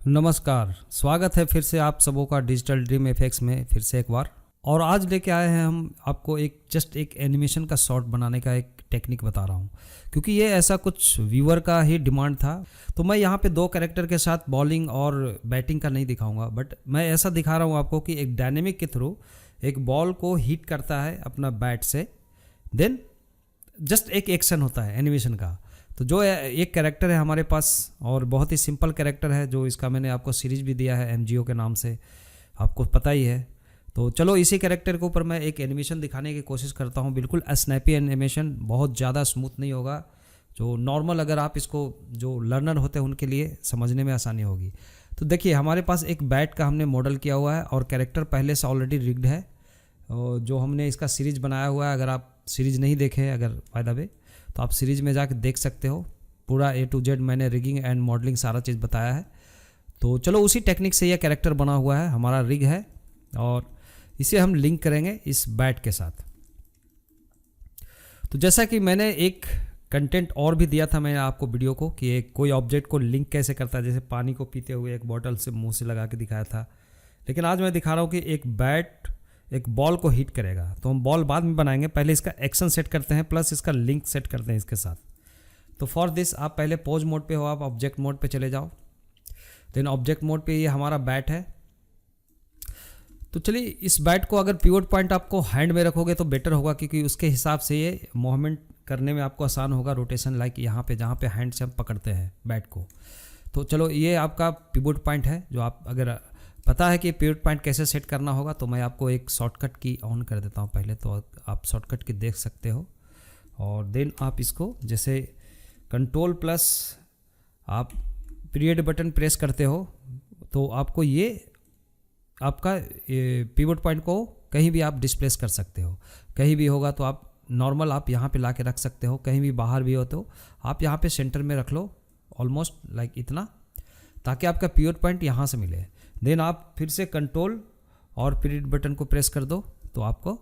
नमस्कार, स्वागत है फिर से आप सबों का डिजिटल ड्रीम एफएक्स में फिर से एक बार। और आज लेके आए हैं हम आपको एक एनिमेशन का शॉट बनाने का एक टेक्निक बता रहा हूँ, क्योंकि ये ऐसा कुछ व्यूअर का ही डिमांड था। तो मैं यहाँ पे दो कैरेक्टर के साथ बॉलिंग और बैटिंग का नहीं दिखाऊंगा, बट मैं ऐसा दिखा रहा हूँ आपको कि एक डायनेमिक के थ्रू एक बॉल को हिट करता है अपना बैट से, देन जस्ट एक एक्शन होता है एनिमेशन का। तो जो एक कैरेक्टर है हमारे पास, और बहुत ही सिंपल कैरेक्टर है, जो इसका मैंने आपको सीरीज भी दिया है एमजीओ के नाम से, आपको पता ही है। तो चलो इसी कैरेक्टर के ऊपर मैं एक एनिमेशन दिखाने की कोशिश करता हूँ। बिल्कुल स्नैपी एनिमेशन, बहुत ज़्यादा स्मूथ नहीं होगा, जो नॉर्मल अगर आप इसको जो लर्नर होते हैं उनके लिए समझने में आसानी होगी। तो देखिए हमारे पास एक बैट का हमने मॉडल किया हुआ है और कैरेक्टर पहले से ऑलरेडी रिग्ड है, जो हमने इसका सीरीज बनाया हुआ है। अगर आप सीरीज नहीं देखे अगर बाय द वे, तो आप सीरीज में जाके देख सकते हो। पूरा A to Z मैंने रिगिंग एंड मॉडलिंग सारा चीज़ बताया है। तो चलो उसी टेक्निक से यह कैरेक्टर बना हुआ है, हमारा रिग है, और इसे हम लिंक करेंगे इस बैट के साथ। तो जैसा कि मैंने एक कंटेंट और भी दिया था मैंने आपको वीडियो को, कि एक कोई ऑब्जेक्ट को लिंक कैसे करता है, जैसे पानी को पीते हुए एक बॉटल से मुंह से लगा के दिखाया था। लेकिन आज मैं दिखा रहा हूँ कि एक बैट एक बॉल को हिट करेगा। तो हम बॉल बाद में बनाएंगे, पहले इसका एक्शन सेट करते हैं, प्लस इसका लिंक सेट करते हैं इसके साथ। तो फॉर दिस आप पहले पोज मोड पे हो, आप ऑब्जेक्ट मोड पे चले जाओ। देन ऑब्जेक्ट मोड पे ये हमारा बैट है। तो चलिए इस बैट को अगर पिवट पॉइंट आपको हैंड में रखोगे तो बेटर होगा, क्योंकि उसके हिसाब से ये मूवमेंट करने में आपको आसान होगा, रोटेशन लाइक यहाँ पे जहाँ पे हैंड से हम पकड़ते हैं बैट को। तो चलो ये आपका पिवट पॉइंट है, जो आप अगर पता है कि पिवट पॉइंट कैसे सेट करना होगा, तो मैं आपको एक शॉर्टकट की ऑन कर देता हूँ पहले, तो आप शॉर्टकट की देख सकते हो। और देन आप इसको जैसे कंट्रोल प्लस आप पीरियड बटन प्रेस करते हो, तो आपको ये आपका पिवट पॉइंट को कहीं भी आप डिस्प्लेस कर सकते हो। कहीं भी होगा तो आप नॉर्मल आप यहाँ पे ला के रख सकते हो, कहीं भी बाहर भी हो तो आप यहाँ पे सेंटर में रख लो, ऑलमोस्ट लाइक इतना, ताकि आपका पिवट पॉइंट यहाँ से मिले। देन आप फिर से कंट्रोल और पीरियड बटन को प्रेस कर दो, तो आपको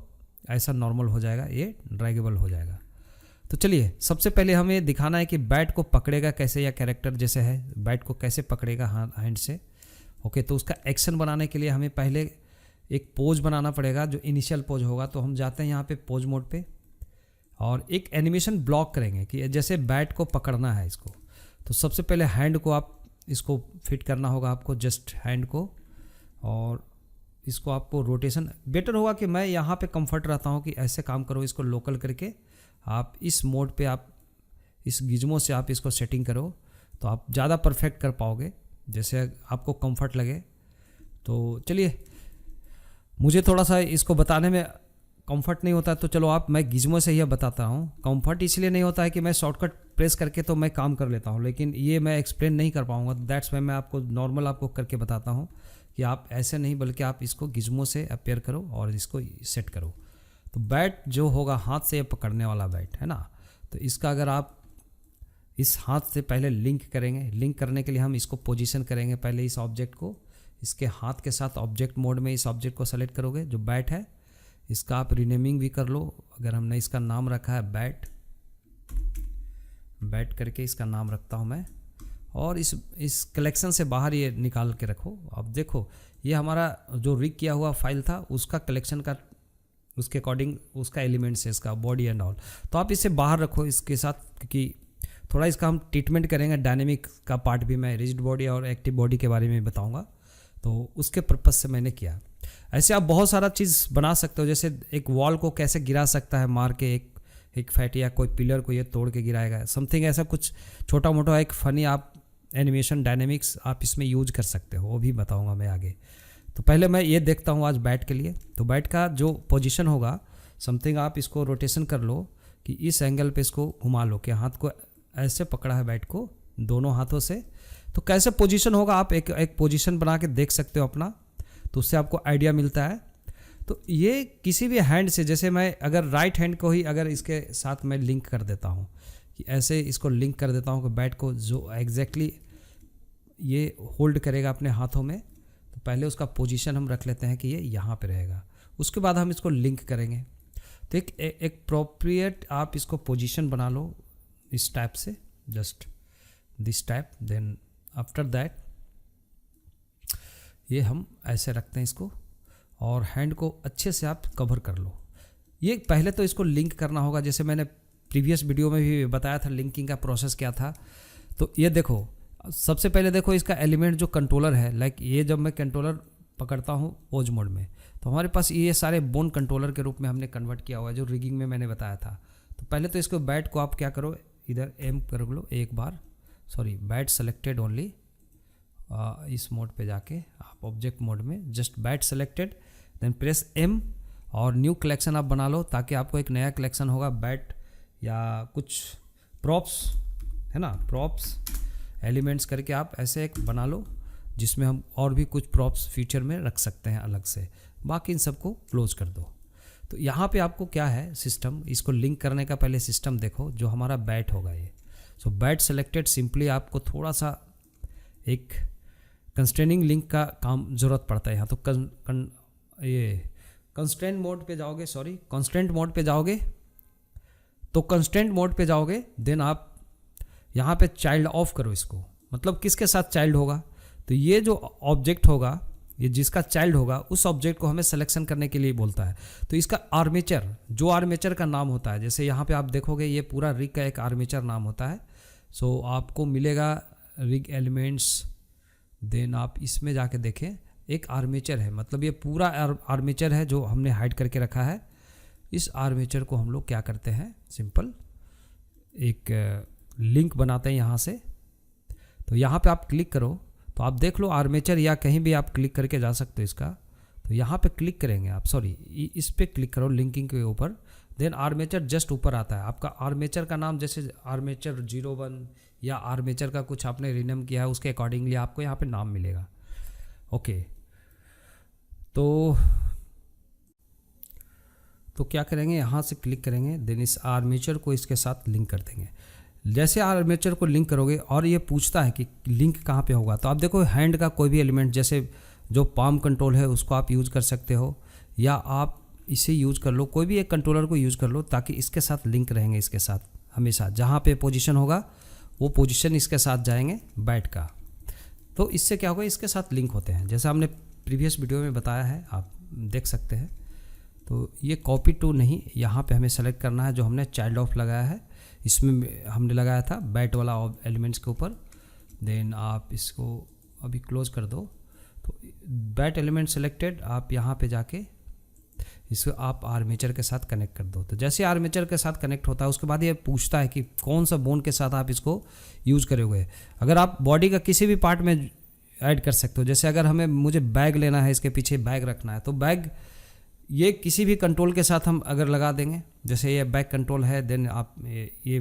ऐसा नॉर्मल हो जाएगा, ये ड्रैगेबल हो जाएगा। तो चलिए सबसे पहले हमें दिखाना है कि बैट को पकड़ेगा कैसे, या कैरेक्टर जैसे है बैट को कैसे पकड़ेगा हैंड से। ओके, तो उसका एक्शन बनाने के लिए हमें पहले एक पोज बनाना पड़ेगा, जो इनिशियल पोज होगा। तो हम जाते हैं यहाँ पे पोज मोड पे, और एक एनिमेशन ब्लॉक करेंगे कि जैसे बैट को पकड़ना है इसको। तो सबसे पहले हैंड को आप इसको फिट करना होगा आपको, जस्ट हैंड को, और इसको आपको रोटेशन बेटर होगा कि मैं यहाँ पे कंफर्ट रहता हूँ कि ऐसे काम करो, इसको लोकल करके आप इस मोड पे आप इस गिज्मो से आप इसको सेटिंग करो, तो आप ज़्यादा परफेक्ट कर पाओगे जैसे आपको कंफर्ट लगे। तो चलिए मुझे थोड़ा सा इसको बताने में कंफर्ट नहीं होता है, तो चलो आप मैं गिज्मो से ही बताता हूँ। कंफर्ट इसलिए नहीं होता है कि मैं शॉर्टकट प्रेस करके तो मैं काम कर लेता हूँ, लेकिन ये मैं एक्सप्लेन नहीं कर पाऊँगा। दैट्स वाई मैं आपको नॉर्मल आपको करके बताता हूँ कि आप ऐसे नहीं, बल्कि आप इसको गिज्मो से अपेयर करो और इसको सेट करो। तो बैट जो होगा हाथ से पकड़ने वाला बैट है ना, तो इसका अगर आप इस हाथ से पहले लिंक करेंगे, लिंक करने के लिए हम इसको पोजीशन करेंगे पहले इस ऑब्जेक्ट को इसके हाथ के साथ। ऑब्जेक्ट मोड में इस ऑब्जेक्ट को सेलेक्ट करोगे जो बैट है, इसका आप रीनेमिंग भी कर लो। अगर हमने इसका नाम रखा है बैट, बैट करके इसका नाम रखता हूँ मैं, और इस कलेक्शन से बाहर ये निकाल के रखो। अब देखो ये हमारा जो रिग किया हुआ फाइल था उसका कलेक्शन का, उसके अकॉर्डिंग उसका एलिमेंट्स है इसका बॉडी एंड ऑल, तो आप इसे बाहर रखो इसके साथ, क्योंकि थोड़ा इसका हम ट्रीटमेंट करेंगे। डायनेमिक का पार्ट भी मैं रिजिड बॉडी और एक्टिव बॉडी के बारे में बताऊंगा, तो उसके पर्पज़ से मैंने किया। ऐसे आप बहुत सारा चीज़ बना सकते हो, जैसे एक वॉल को कैसे गिरा सकता है मार के, एक फैट या कोई पिलर को ये तोड़ के गिराएगा, समथिंग ऐसा कुछ छोटा मोटा एक फ़नी आप एनिमेशन डायनेमिक्स आप इसमें यूज कर सकते हो, वो भी बताऊंगा मैं आगे। तो पहले मैं ये देखता हूँ आज बैट के लिए। तो बैट का जो पोजीशन होगा, समथिंग आप इसको रोटेशन कर लो कि इस एंगल पे इसको घुमा लो, कि हाथ को ऐसे पकड़ा है बैट को दोनों हाथों से, तो कैसे पोजीशन होगा आप एक पोजीशन बना के देख सकते हो अपना, तो उससे आपको आइडिया मिलता है। तो ये किसी भी हैंड से, जैसे मैं अगर राइट हैंड को ही अगर इसके साथ मैं लिंक कर देता हूँ, कि ऐसे इसको लिंक कर देता हूँ कि बैट को जो एग्जैक्टली ये होल्ड करेगा अपने हाथों में, तो पहले उसका पोजीशन हम रख लेते हैं कि ये यहाँ पे रहेगा, उसके बाद हम इसको लिंक करेंगे। तो एक प्रोप्रिएट आप इसको पोजीशन बना लो इस टाइप से, just this type. Then after that ये हम ऐसे रखते हैं इसको, और हैंड को अच्छे से आप कवर कर लो। ये पहले तो इसको लिंक करना होगा, जैसे मैंने प्रीवियस वीडियो में भी बताया था लिंकिंग का प्रोसेस क्या था। तो ये देखो, सबसे पहले देखो इसका एलिमेंट जो कंट्रोलर है, लाइक ये जब मैं कंट्रोलर पकड़ता हूँ पोज मोड में, तो हमारे पास ये सारे बोन कंट्रोलर के रूप में हमने कन्वर्ट किया हुआ है, जो रिगिंग में मैंने बताया था। तो पहले तो इसको बैट को आप क्या करो, इधर एम कर लो एक बार, सॉरी बैट सेलेक्टेड ओनली, इस मोड पे जाके आप ऑब्जेक्ट मोड में just bat selected, then press M, और न्यू कलेक्शन आप बना लो, ताकि आपको एक नया कलेक्शन होगा बैट या कुछ प्रॉप्स है ना, प्रॉप्स एलिमेंट्स करके आप ऐसे एक बना लो, जिसमें हम और भी कुछ प्रॉप्स फ्यूचर में रख सकते हैं अलग से। बाकी इन सबको क्लोज कर दो। तो यहाँ पे आपको क्या है सिस्टम, इसको लिंक करने का पहले सिस्टम देखो, जो हमारा बैट होगा ये। सो बैट सेलेक्टेड, सिंपली आपको थोड़ा सा एक कंस्ट्रेनिंग लिंक का काम ज़रूरत पड़ता है यहाँ। तो ये कंस्ट्रेंट मोड पे जाओगे, सॉरी कंस्ट्रेंट मोड पे जाओगे, तो कंस्ट्रेंट मोड पे जाओगे, देन आप यहाँ पे चाइल्ड ऑफ करो इसको। मतलब किसके साथ चाइल्ड होगा, तो ये जो ऑब्जेक्ट होगा, ये जिसका चाइल्ड होगा, उस ऑब्जेक्ट को हमें सिलेक्शन करने के लिए बोलता है। तो इसका आर्मेचर, जो आर्मेचर का नाम होता है, जैसे यहाँ पे आप देखोगे ये पूरा रिग का एक आर्मेचर नाम होता है। सो आपको मिलेगा रिग एलिमेंट्स, देन आप इसमें जाके देखें एक आर्मेचर है, मतलब ये पूरा आर्मेचर है जो हमने हाइड करके रखा है। इस आर्मेचर को हम लोग क्या करते हैं, सिंपल एक लिंक बनाते हैं यहाँ से। तो यहाँ पे आप क्लिक करो, तो आप देख लो आर्मेचर, या कहीं भी आप क्लिक करके जा सकते हो इसका। तो यहाँ पे क्लिक करेंगे आप, सॉरी इस पे क्लिक करो लिंकिंग के ऊपर, देन आर्मेचर जस्ट ऊपर आता है। आपका आर्मेचर का नाम जैसे आर्मेचर 01 या आर्मेचर का कुछ आपने रिनेम किया है, उसके अकॉर्डिंगली आपको यहाँ पे नाम मिलेगा। ओके, तो क्या करेंगे, यहाँ से क्लिक करेंगे, देन इस आर्मेचर को इसके साथ लिंक कर देंगे। जैसे आर्मेचर को लिंक करोगे, और ये पूछता है कि लिंक कहाँ पे होगा, तो आप देखो हैंड का कोई भी एलिमेंट, जैसे जो पाम कंट्रोल है उसको आप यूज़ कर सकते हो, या आप इसे यूज़ कर लो, कोई भी एक कंट्रोलर को यूज़ कर लो, ताकि इसके साथ लिंक रहेंगे। इसके साथ हमेशा जहाँ पे पोजीशन होगा वो पोजीशन इसके साथ जाएंगे बैट का। तो इससे क्या होगा, इसके साथ लिंक होते हैं, जैसा हमने प्रीवियस वीडियो में बताया है, आप देख सकते हैं। तो ये कॉपी टू नहीं, यहाँ पे हमें सेलेक्ट करना है जो हमने चाइल्ड ऑफ लगाया है, इसमें हमने लगाया था बैट वाला एलिमेंट्स के ऊपर। देन आप इसको अभी क्लोज कर दो। तो बैट एलिमेंट सेलेक्टेड, आप यहाँ पे जाके इसको आप आर्मेचर के साथ कनेक्ट कर दो। तो जैसे आर्मेचर के साथ कनेक्ट होता है, उसके बाद ये पूछता है कि कौन सा बोन के साथ आप इसको यूज़ करोगे। अगर आप बॉडी का किसी भी पार्ट में ऐड कर सकते हो, जैसे अगर मुझे बैग लेना है, इसके पीछे बैग रखना है, तो बैग ये किसी भी कंट्रोल के साथ हम अगर लगा देंगे, जैसे ये बैक कंट्रोल है, देन आप ये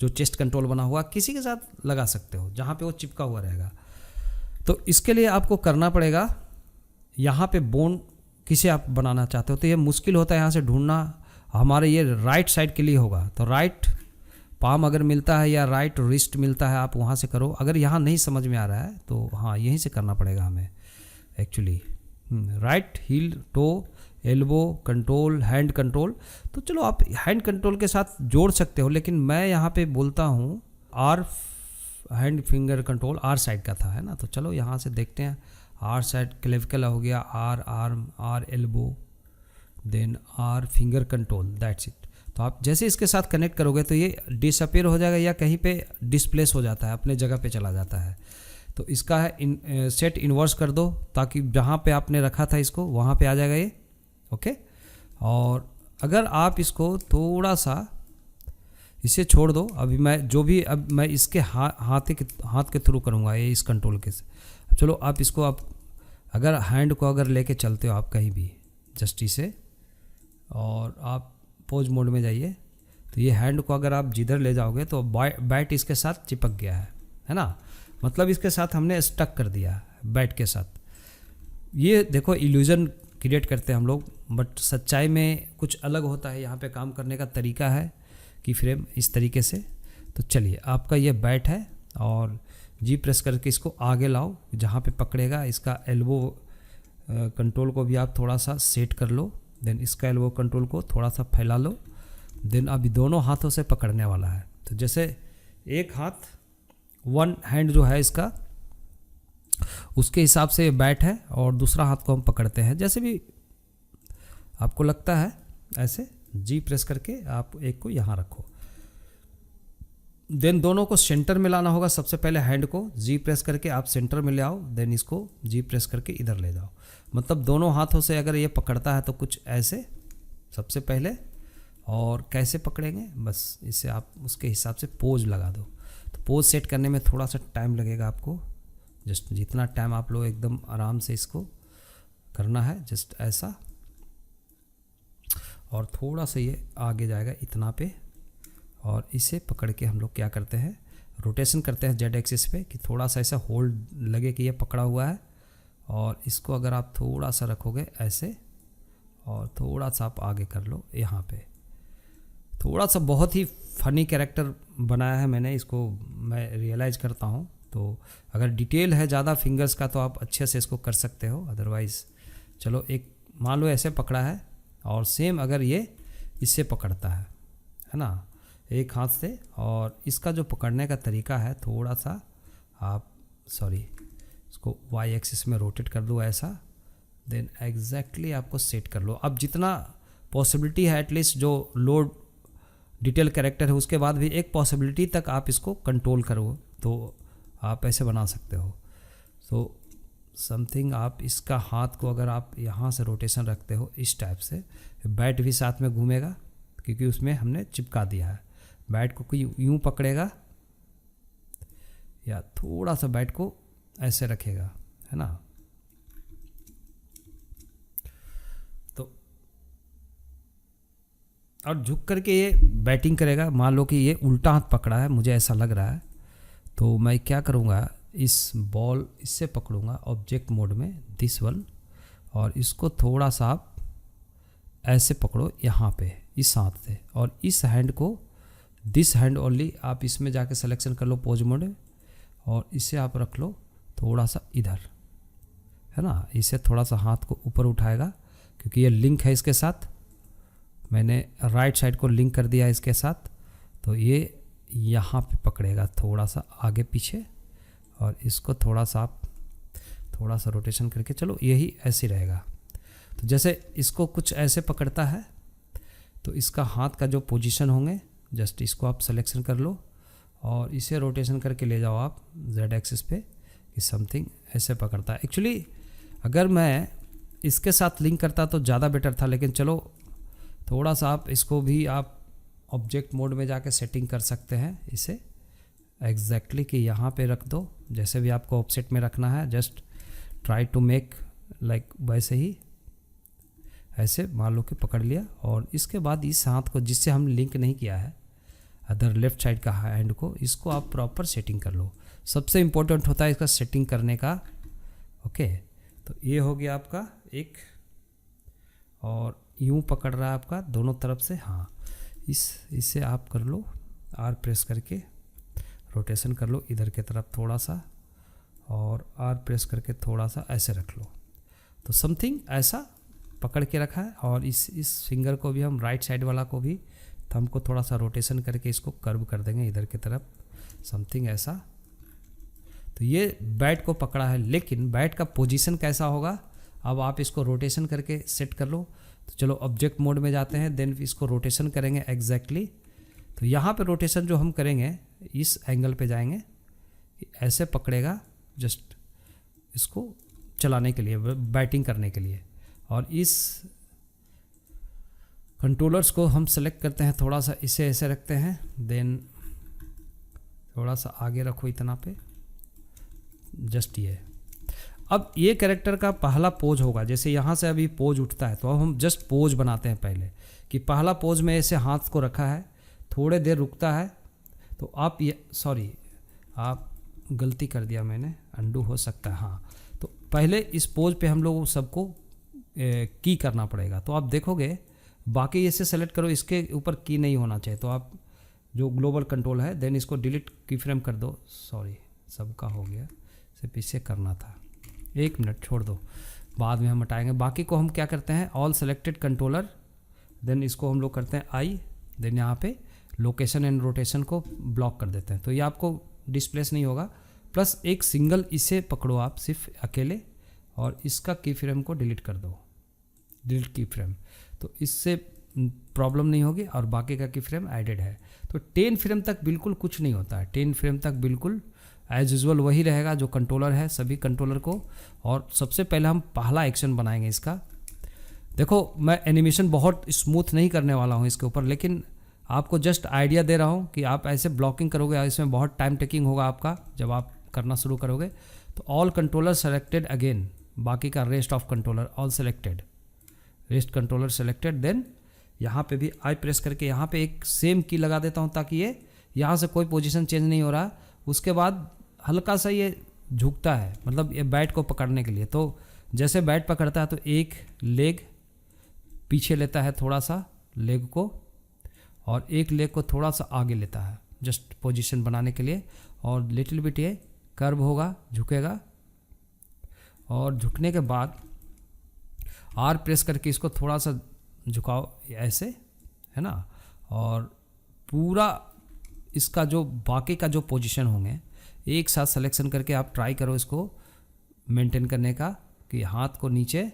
जो चेस्ट कंट्रोल बना हुआ किसी के साथ लगा सकते हो, जहाँ पे वो चिपका हुआ रहेगा। तो इसके लिए आपको करना पड़ेगा, यहाँ पे बोन किसे आप बनाना चाहते हो, तो ये मुश्किल होता है यहाँ से ढूंढना। हमारे ये राइट साइड के लिए होगा, तो राइट पाम अगर मिलता है या राइट रिस्ट मिलता है, आप वहाँ से करो। अगर यहाँ नहीं समझ में आ रहा है तो हाँ, यहीं से करना पड़ेगा हमें actually. Right heel, toe, elbow control, hand control. तो चलो आप हैंड कंट्रोल के साथ जोड़ सकते हो, लेकिन मैं यहाँ पे बोलता हूँ R hand finger control, R side का था, है ना। तो चलो यहाँ से देखते हैं, आर साइड क्लेविकल हो गया, R arm, R elbow, then R finger control, that's it. तो आप जैसे इसके साथ कनेक्ट करोगे तो ये डिसअपीयर हो जाएगा या कहीं पे डिस्प्लेस हो जाता है, अपने जगह पे चला जाता है। तो इसका है सेट इन्वर्स कर दो, ताकि जहाँ पे आपने रखा था इसको वहाँ पे आ जाएगा ये। ओके, और अगर आप इसको थोड़ा सा इसे छोड़ दो, अभी मैं जो भी अब मैं इसके हाथ के थ्रू करूँगा ये, इस कंट्रोल के से। चलो आप इसको आप अगर हैंड को अगर लेके चलते हो आप कहीं भी जस्ट इसे, और आप पोज मोड में जाइए, तो ये हैंड को अगर आप जिधर ले जाओगे तो बैट इसके साथ चिपक गया है ना। मतलब इसके साथ हमने स्टक कर दिया बैट के साथ। ये देखो इल्यूजन क्रिएट करते हैं हम लोग, बट सच्चाई में कुछ अलग होता है। यहाँ पे काम करने का तरीका है कि फ्रेम इस तरीके से। तो चलिए, आपका ये बैट है और जी प्रेस करके इसको आगे लाओ जहाँ पे पकड़ेगा। इसका एल्बो कंट्रोल को भी आप थोड़ा सा सेट कर लो, देन इसका एल्बो कंट्रोल को थोड़ा सा फैला लो, देन अभी दोनों हाथों से पकड़ने वाला है। तो जैसे एक हाथ, वन हैंड जो है इसका उसके हिसाब से बैट है, और दूसरा हाथ को हम पकड़ते हैं जैसे भी आपको लगता है। ऐसे जी प्रेस करके आप एक को यहाँ रखो, देन दोनों को सेंटर में लाना होगा। सबसे पहले हैंड को जी प्रेस करके आप सेंटर में ले आओ, देन इसको जी प्रेस करके इधर ले जाओ। मतलब दोनों हाथों से अगर ये पकड़ता है तो कुछ ऐसे सबसे पहले, और कैसे पकड़ेंगे बस इसे आप उसके हिसाब से पोज लगा दो। तो पोज सेट करने में थोड़ा सा टाइम लगेगा आपको, जस्ट जितना टाइम आप लोग एकदम आराम से इसको करना है, जस्ट ऐसा, और थोड़ा सा ये आगे जाएगा इतना पे, और इसे पकड़ के हम लोग क्या करते हैं, रोटेशन करते हैं जेड एक्सिस पे कि थोड़ा सा ऐसा होल्ड लगे कि ये पकड़ा हुआ है। और इसको अगर आप थोड़ा सा रखोगे ऐसे, और थोड़ा सा आप आगे कर लो यहाँ पे। थोड़ा सा बहुत ही फ़नी कैरेक्टर बनाया है मैंने, इसको मैं रियलाइज़ करता हूँ। तो अगर डिटेल है ज़्यादा फिंगर्स का तो आप अच्छे से इसको कर सकते हो, अदरवाइज़ चलो एक मान लो ऐसे पकड़ा है, और सेम अगर ये इससे पकड़ता है ना एक हाथ से, और इसका जो पकड़ने का तरीका है थोड़ा सा आप इसको वाई एक्सिस में रोटेट कर दो ऐसा, देन एग्जैक्टली आपको सेट कर लो। अब जितना पॉसिबिलिटी है एटलीस्ट जो लोड डिटेल कैरेक्टर है उसके बाद भी एक पॉसिबिलिटी तक आप इसको कंट्रोल करो तो आप ऐसे बना सकते हो। सो समथिंग आप इसका हाथ को अगर आप यहाँ से रोटेशन रखते हो इस टाइप से, बैट भी साथ में घूमेगा क्योंकि उसमें हमने चिपका दिया है। बैट को कोई यूँ पकड़ेगा या थोड़ा सा बैट को ऐसे रखेगा, है ना। तो और झुक करके ये बैटिंग करेगा। मान लो कि ये उल्टा हाथ पकड़ा है, मुझे ऐसा लग रहा है, तो मैं क्या करूँगा, इस बॉल इससे पकड़ूंगा ऑब्जेक्ट मोड में दिस वन, और इसको थोड़ा सा आप ऐसे पकड़ो यहाँ पे इस हाथ से, और इस हैंड को दिस हैंड ओनली आप इसमें जाके सिलेक्शन कर लो पोज मोड, और इसे आप रख लो थोड़ा सा इधर, है ना। इसे थोड़ा सा हाथ को ऊपर उठाएगा क्योंकि ये लिंक है इसके साथ, मैंने राइट साइड को लिंक कर दिया इसके साथ, तो ये यहाँ पे पकड़ेगा थोड़ा सा आगे पीछे, और इसको थोड़ा सा आप थोड़ा सा रोटेशन करके चलो यही ऐसे रहेगा। तो जैसे इसको कुछ ऐसे पकड़ता है तो इसका हाथ का जो पोजीशन होंगे जस्ट इसको आप सिलेक्शन कर लो, और इसे रोटेशन करके ले जाओ आप जेड एक्सिस पे कि समथिंग ऐसे पकड़ता है। एक्चुअली अगर मैं इसके साथ लिंक करता तो ज़्यादा बेटर था, लेकिन चलो थोड़ा सा आप इसको भी आप ऑब्जेक्ट मोड में जाके सेटिंग कर सकते हैं इसे एग्जैक्टली कि यहाँ पे रख दो, जैसे भी आपको ऑफसेट में रखना है, just try to make like वैसे ही ऐसे मान लो कि पकड़ लिया। और इसके बाद इस हाथ को जिससे हम लिंक नहीं किया है अदर लेफ्ट साइड का हैंड को, इसको आप प्रॉपर सेटिंग कर लो। सबसे इम्पोर्टेंट होता है इसका सेटिंग करने का। ओके, तो ये हो गया आपका एक, और यूँ पकड़ रहा है आपका दोनों तरफ से, हाँ इसे आप कर लो आर प्रेस करके रोटेशन कर लो इधर की तरफ थोड़ा सा, और आर प्रेस करके थोड़ा सा ऐसे रख लो। तो समथिंग ऐसा पकड़ के रखा है, और इस फिंगर को भी हम राइट साइड वाला को भी थंब को थोड़ा सा रोटेशन करके इसको कर्व कर देंगे इधर की तरफ, समथिंग ऐसा। तो ये बैट को पकड़ा है, लेकिन बैट का पोजीशन कैसा होगा अब आप इसको रोटेशन करके सेट कर लो। तो चलो ऑब्जेक्ट मोड में जाते हैं, देन इसको रोटेशन करेंगे एग्जैक्टली। तो यहाँ पे रोटेशन जो हम करेंगे इस एंगल पे जाएंगे, ऐसे पकड़ेगा जस्ट इसको चलाने के लिए, बैटिंग करने के लिए। और इस कंट्रोलर्स को हम सेलेक्ट करते हैं, थोड़ा सा इसे ऐसे रखते हैं, देन थोड़ा सा आगे रखो इतना पे, जस्ट ये। अब ये कैरेक्टर का पहला पोज होगा, जैसे यहाँ से अभी पोज उठता है तो अब हम जस्ट पोज बनाते हैं पहले कि पहला पोज में ऐसे हाथ को रखा है, थोड़े देर रुकता है, तो आप ये आप गलती कर दिया मैंने, अंडू हो सकता है, हाँ। तो पहले इस पोज पे हम लोग सबको की करना पड़ेगा। तो आप देखोगे बाकी ऐसे सेलेक्ट करो, इसके ऊपर की नहीं होना चाहिए, तो आप जो ग्लोबल कंट्रोल है देन इसको डिलीट की फ्रेम कर दो, सबका हो गया, सिर्फ इसे करना था, 1 मिनट छोड़ दो, बाद में हम हटाएंगे। बाकी को हम क्या करते हैं ऑल सेलेक्टेड कंट्रोलर, देन इसको हम लोग करते हैं आई, देन यहाँ पे लोकेशन एंड रोटेशन को ब्लॉक कर देते हैं, तो ये आपको डिस्प्लेस नहीं होगा। प्लस एक सिंगल इसे पकड़ो आप सिर्फ अकेले, और इसका की फ्रेम को डिलीट कर दो, डिलीट की फ्रेम, तो इससे प्रॉब्लम नहीं होगी और बाकी का की फ्रेम एडेड है। तो 10 फ्रेम तक बिल्कुल कुछ नहीं होता है, 10 फ्रेम तक बिल्कुल एज यूजुअल वही रहेगा जो कंट्रोलर है सभी कंट्रोलर को। और सबसे पहले हम पहला एक्शन बनाएंगे इसका। देखो मैं एनिमेशन बहुत स्मूथ नहीं करने वाला हूँ इसके ऊपर, लेकिन आपको जस्ट आइडिया दे रहा हूँ कि आप ऐसे ब्लॉकिंग करोगे इसमें बहुत टाइम टेकिंग होगा आपका जब आप करना शुरू करोगे। तो ऑल कंट्रोलर सेलेक्टेड अगेन, बाकी का rest of controller all selected, rest controller selected. Then यहाँ पे भी आई प्रेस करके यहाँ पे एक सेम की लगा देता हूँ ताकि ये यहाँ से कोई पोजीशन चेंज नहीं हो रहा। उसके बाद हल्का सा ये झुकता है, मतलब ये बैट को पकड़ने के लिए। तो जैसे बैट पकड़ता है तो एक लेग पीछे लेता है थोड़ा सा लेग को, और एक लेग को थोड़ा सा आगे लेता है जस्ट पोजीशन बनाने के लिए। और लिटिल बिट ये कर्व होगा, झुकेगा, और झुकने के बाद आर प्रेस करके इसको थोड़ा सा झुकाओ ऐसे, है ना। और पूरा इसका जो बाकी का जो पोजीशन होंगे एक साथ सिलेक्शन करके आप ट्राई करो इसको मेंटेन करने का, कि हाथ को नीचे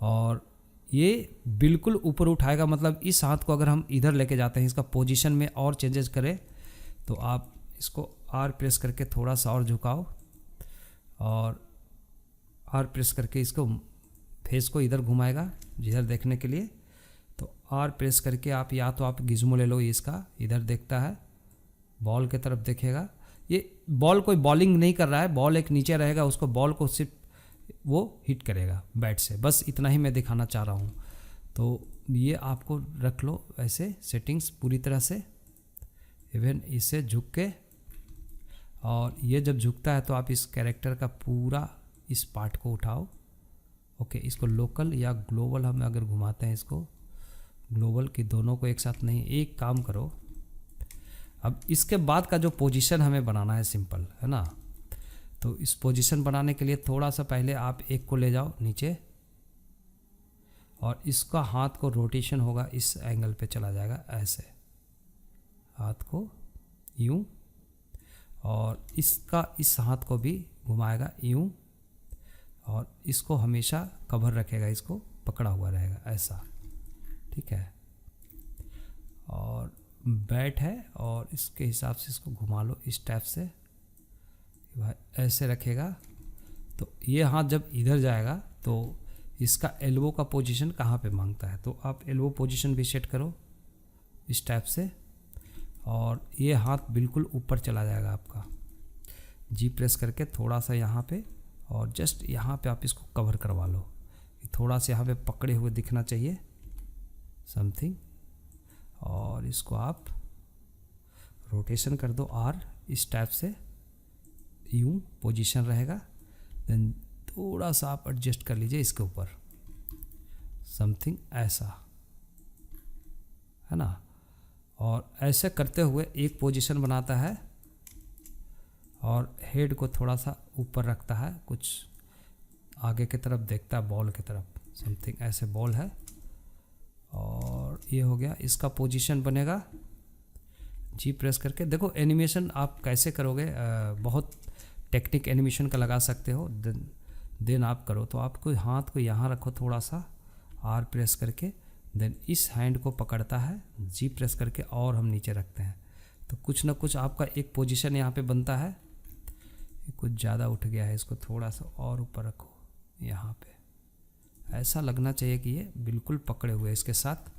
और ये बिल्कुल ऊपर उठाएगा। मतलब इस हाथ को अगर हम इधर लेके जाते हैं इसका पोजीशन में और चेंजेस करें तो आप इसको आर प्रेस करके थोड़ा सा और झुकाओ, और आर प्रेस करके इसको फेस को इधर घुमाएगा जिधर देखने के लिए। तो आर प्रेस करके आप या तो आप गिज्मो ले लो, इसका इधर देखता है बॉल के तरफ देखेगा। ये बॉल कोई बॉलिंग नहीं कर रहा है, बॉल एक नीचे रहेगा, उसको बॉल को सिर्फ वो हिट करेगा बैट से, बस इतना ही मैं दिखाना चाह रहा हूँ। तो ये आपको रख लो ऐसे सेटिंग्स पूरी तरह से, इवन इसे झुक के, और ये जब झुकता है तो आप इस कैरेक्टर का पूरा इस पार्ट को उठाओ। ओके, इसको लोकल या ग्लोबल हम अगर घुमाते हैं इसको ग्लोबल की, दोनों को एक साथ नहीं, एक काम करो। अब इसके बाद का जो पोजीशन हमें बनाना है सिंपल, है ना। तो इस पोजीशन बनाने के लिए थोड़ा सा पहले आप एक को ले जाओ नीचे, और इसका हाथ को रोटेशन होगा इस एंगल पे चला जाएगा ऐसे, हाथ को यूं, और इसका इस हाथ को भी घुमाएगा यूं, और इसको हमेशा कवर रखेगा, इसको पकड़ा हुआ रहेगा ऐसा, ठीक है। और बैट है और इसके हिसाब से इसको घुमा लो इस टाइप से, भाई ऐसे रखेगा। तो ये हाथ जब इधर जाएगा तो इसका एल्बो का पोजीशन कहाँ पे मांगता है, तो आप एल्बो पोजीशन भी सेट करो इस टाइप से, और ये हाथ बिल्कुल ऊपर चला जाएगा आपका। जी प्रेस करके थोड़ा सा यहाँ पे, और जस्ट यहाँ पे आप इसको कवर करवा लो, थोड़ा सा यहाँ पे पकड़े हुए दिखना चाहिए समथिंग, और इसको आप रोटेशन कर दो आर इस टाइप से, यूं पोजीशन रहेगा। देन थोड़ा सा आप एडजस्ट कर लीजिए इसके ऊपर समथिंग ऐसा, है ना। और ऐसे करते हुए एक पोजीशन बनाता है और हेड को थोड़ा सा ऊपर रखता है, कुछ आगे की तरफ देखता है बॉल की तरफ, समथिंग ऐसे बॉल है। और ये हो गया, इसका पोजीशन बनेगा जी प्रेस करके। देखो एनिमेशन आप कैसे करोगे, बहुत टेक्निक एनिमेशन का लगा सकते हो। देन आप करो तो आपको हाथ को यहाँ रखो थोड़ा सा, आर प्रेस करके, देन इस हैंड को पकड़ता है जी प्रेस करके, और हम नीचे रखते हैं तो कुछ ना कुछ आपका एक पोजीशन यहाँ पे बनता है। ये कुछ ज़्यादा उठ गया है, इसको थोड़ा सा और ऊपर रखो, यहाँ पे ऐसा लगना चाहिए कि ये बिल्कुल पकड़े हुए इसके साथ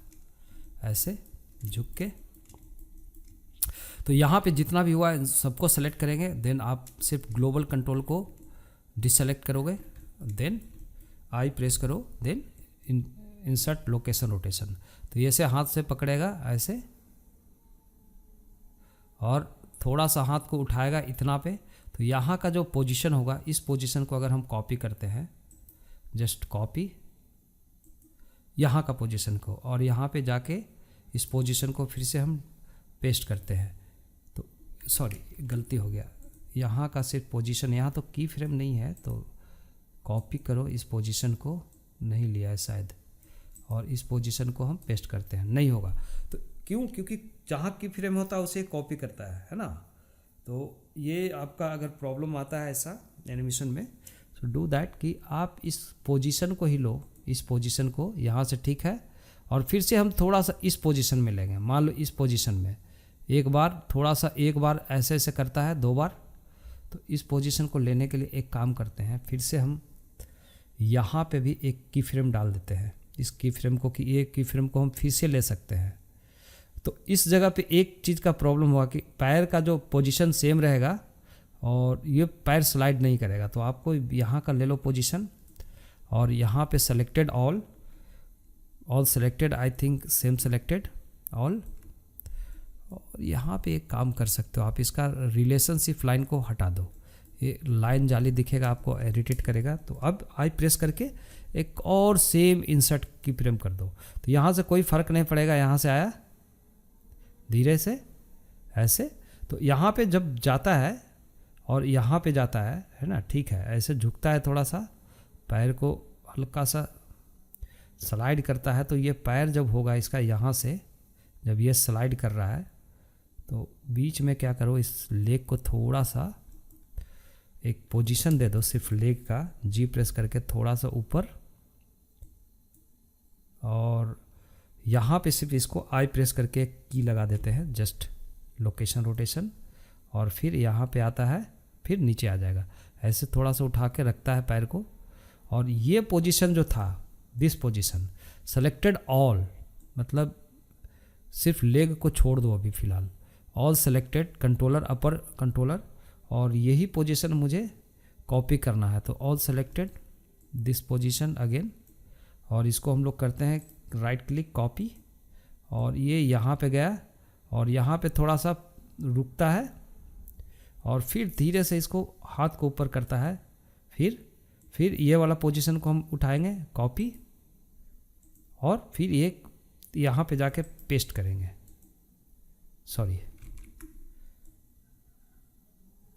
ऐसे झुक के। तो यहाँ पे जितना भी हुआ है सबको सेलेक्ट करेंगे, देन आप सिर्फ ग्लोबल कंट्रोल को डिसेलेक्ट करोगे, देन आई प्रेस करो, देन इंसर्ट लोकेशन रोटेशन। तो ये से हाथ से पकड़ेगा ऐसे, और थोड़ा सा हाथ को उठाएगा इतना पे। तो यहाँ का जो पोजीशन होगा, इस पोजीशन को अगर हम कॉपी करते हैं, जस्ट कॉपी यहाँ का पोजीशन को, और यहाँ पे जाके इस पोजीशन को फिर से हम पेस्ट करते हैं। तो सॉरी गलती हो गया, यहाँ का सिर्फ पोजीशन, यहाँ तो की फ्रेम नहीं है, तो कॉपी करो, इस पोजीशन को नहीं लिया है शायद, और इस पोजीशन को हम पेस्ट करते हैं, नहीं होगा। तो क्यों? क्योंकि जहाँ की फ्रेम होता है उसे कॉपी करता है ना। तो ये आपका अगर प्रॉब्लम आता है ऐसा एनिमेशन में, तो डू दैट कि आप इस पोजीशन को ही लो, इस पोजीशन को यहाँ से, ठीक है। और फिर से हम थोड़ा सा इस पोजीशन में लेंगे, मान लो इस पोजीशन में एक बार, थोड़ा सा एक बार ऐसे ऐसे करता है, 2 बार। तो इस पोजीशन को लेने के लिए एक काम करते हैं, फिर से हम यहाँ पे भी एक की फ्रेम डाल देते हैं। इस की फ्रेम को, कि ये की फ्रेम को हम फिर से ले सकते हैं। तो इस जगह पे एक चीज़ का प्रॉब्लम हुआ कि पैर का जो पोजीशन सेम रहेगा और ये पैर स्लाइड नहीं करेगा। तो आपको यहाँ का ले लो पोजीशन, और यहाँ पे selected all selected, I think same selected all. और यहाँ पे एक काम कर सकते हो आप, इसका रिलेशनशिप लाइन को हटा दो, ये लाइन जाली दिखेगा आपको, इरिटेट करेगा। तो अब आई प्रेस करके एक और सेम इंसर्ट की फ्रेम कर दो। तो यहाँ से कोई फ़र्क नहीं पड़ेगा, यहाँ से आया धीरे से ऐसे, तो यहाँ पे जब जाता है और यहाँ पे जाता है ना, ठीक है, ऐसे झुकता है, थोड़ा सा पैर को हल्का सा स्लाइड करता है। तो ये पैर जब होगा इसका, यहाँ से जब ये स्लाइड कर रहा है, तो बीच में क्या करो, इस लेग को थोड़ा सा एक पोजीशन दे दो, सिर्फ लेग का, जी प्रेस करके थोड़ा सा ऊपर, और यहाँ पे सिर्फ इसको आई प्रेस करके एक की लगा देते हैं, जस्ट लोकेशन रोटेशन, और फिर यहाँ पे आता है, फिर नीचे आ जाएगा। ऐसे थोड़ा सा उठा के रखता है पैर को। और ये पोजीशन जो था, दिस पोजीशन सेलेक्टेड ऑल, मतलब सिर्फ लेग को छोड़ दो अभी फ़िलहाल, ऑल सेलेक्टेड, कंट्रोलर अपर कंट्रोलर, और यही पोजीशन मुझे कॉपी करना है। तो all selected this position again, और इसको हम लोग करते हैं राइट क्लिक कॉपी, और ये यहाँ पे गया, और यहाँ पे थोड़ा सा रुकता है, और फिर धीरे से इसको हाथ को ऊपर करता है। फिर ये वाला पोजीशन को हम उठाएंगे कॉपी, और फिर ये यहाँ पे जाके पेस्ट करेंगे, सॉरी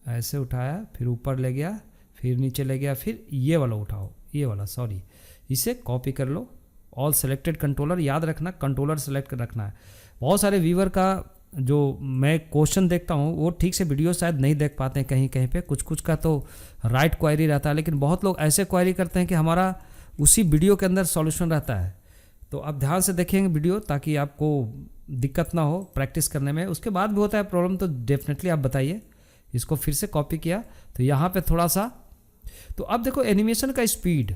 ऐसे उठाया, फिर ऊपर ले गया, फिर नीचे ले गया, फिर ये वाला उठाओ, ये वाला, सॉरी, इसे कॉपी कर लो। ऑल सेलेक्टेड कंट्रोलर, याद रखना कंट्रोलर सेलेक्ट कर रखना है। बहुत सारे व्यूवर का जो मैं क्वेश्चन देखता हूँ, वो ठीक से वीडियो शायद नहीं देख पाते हैं कहीं कहीं पे, कुछ का तो राइट क्वेरी रहता है, लेकिन बहुत लोग ऐसे क्वेरी करते हैं कि हमारा उसी वीडियो के अंदर सॉल्यूशन रहता है। तो आप ध्यान से देखेंगे वीडियो, ताकि आपको दिक्कत ना हो प्रैक्टिस करने में। उसके बाद भी होता है प्रॉब्लम, तो डेफिनेटली आप बताइए। इसको फिर से कॉपी किया, तो यहाँ पे थोड़ा सा, तो अब देखो एनिमेशन का स्पीड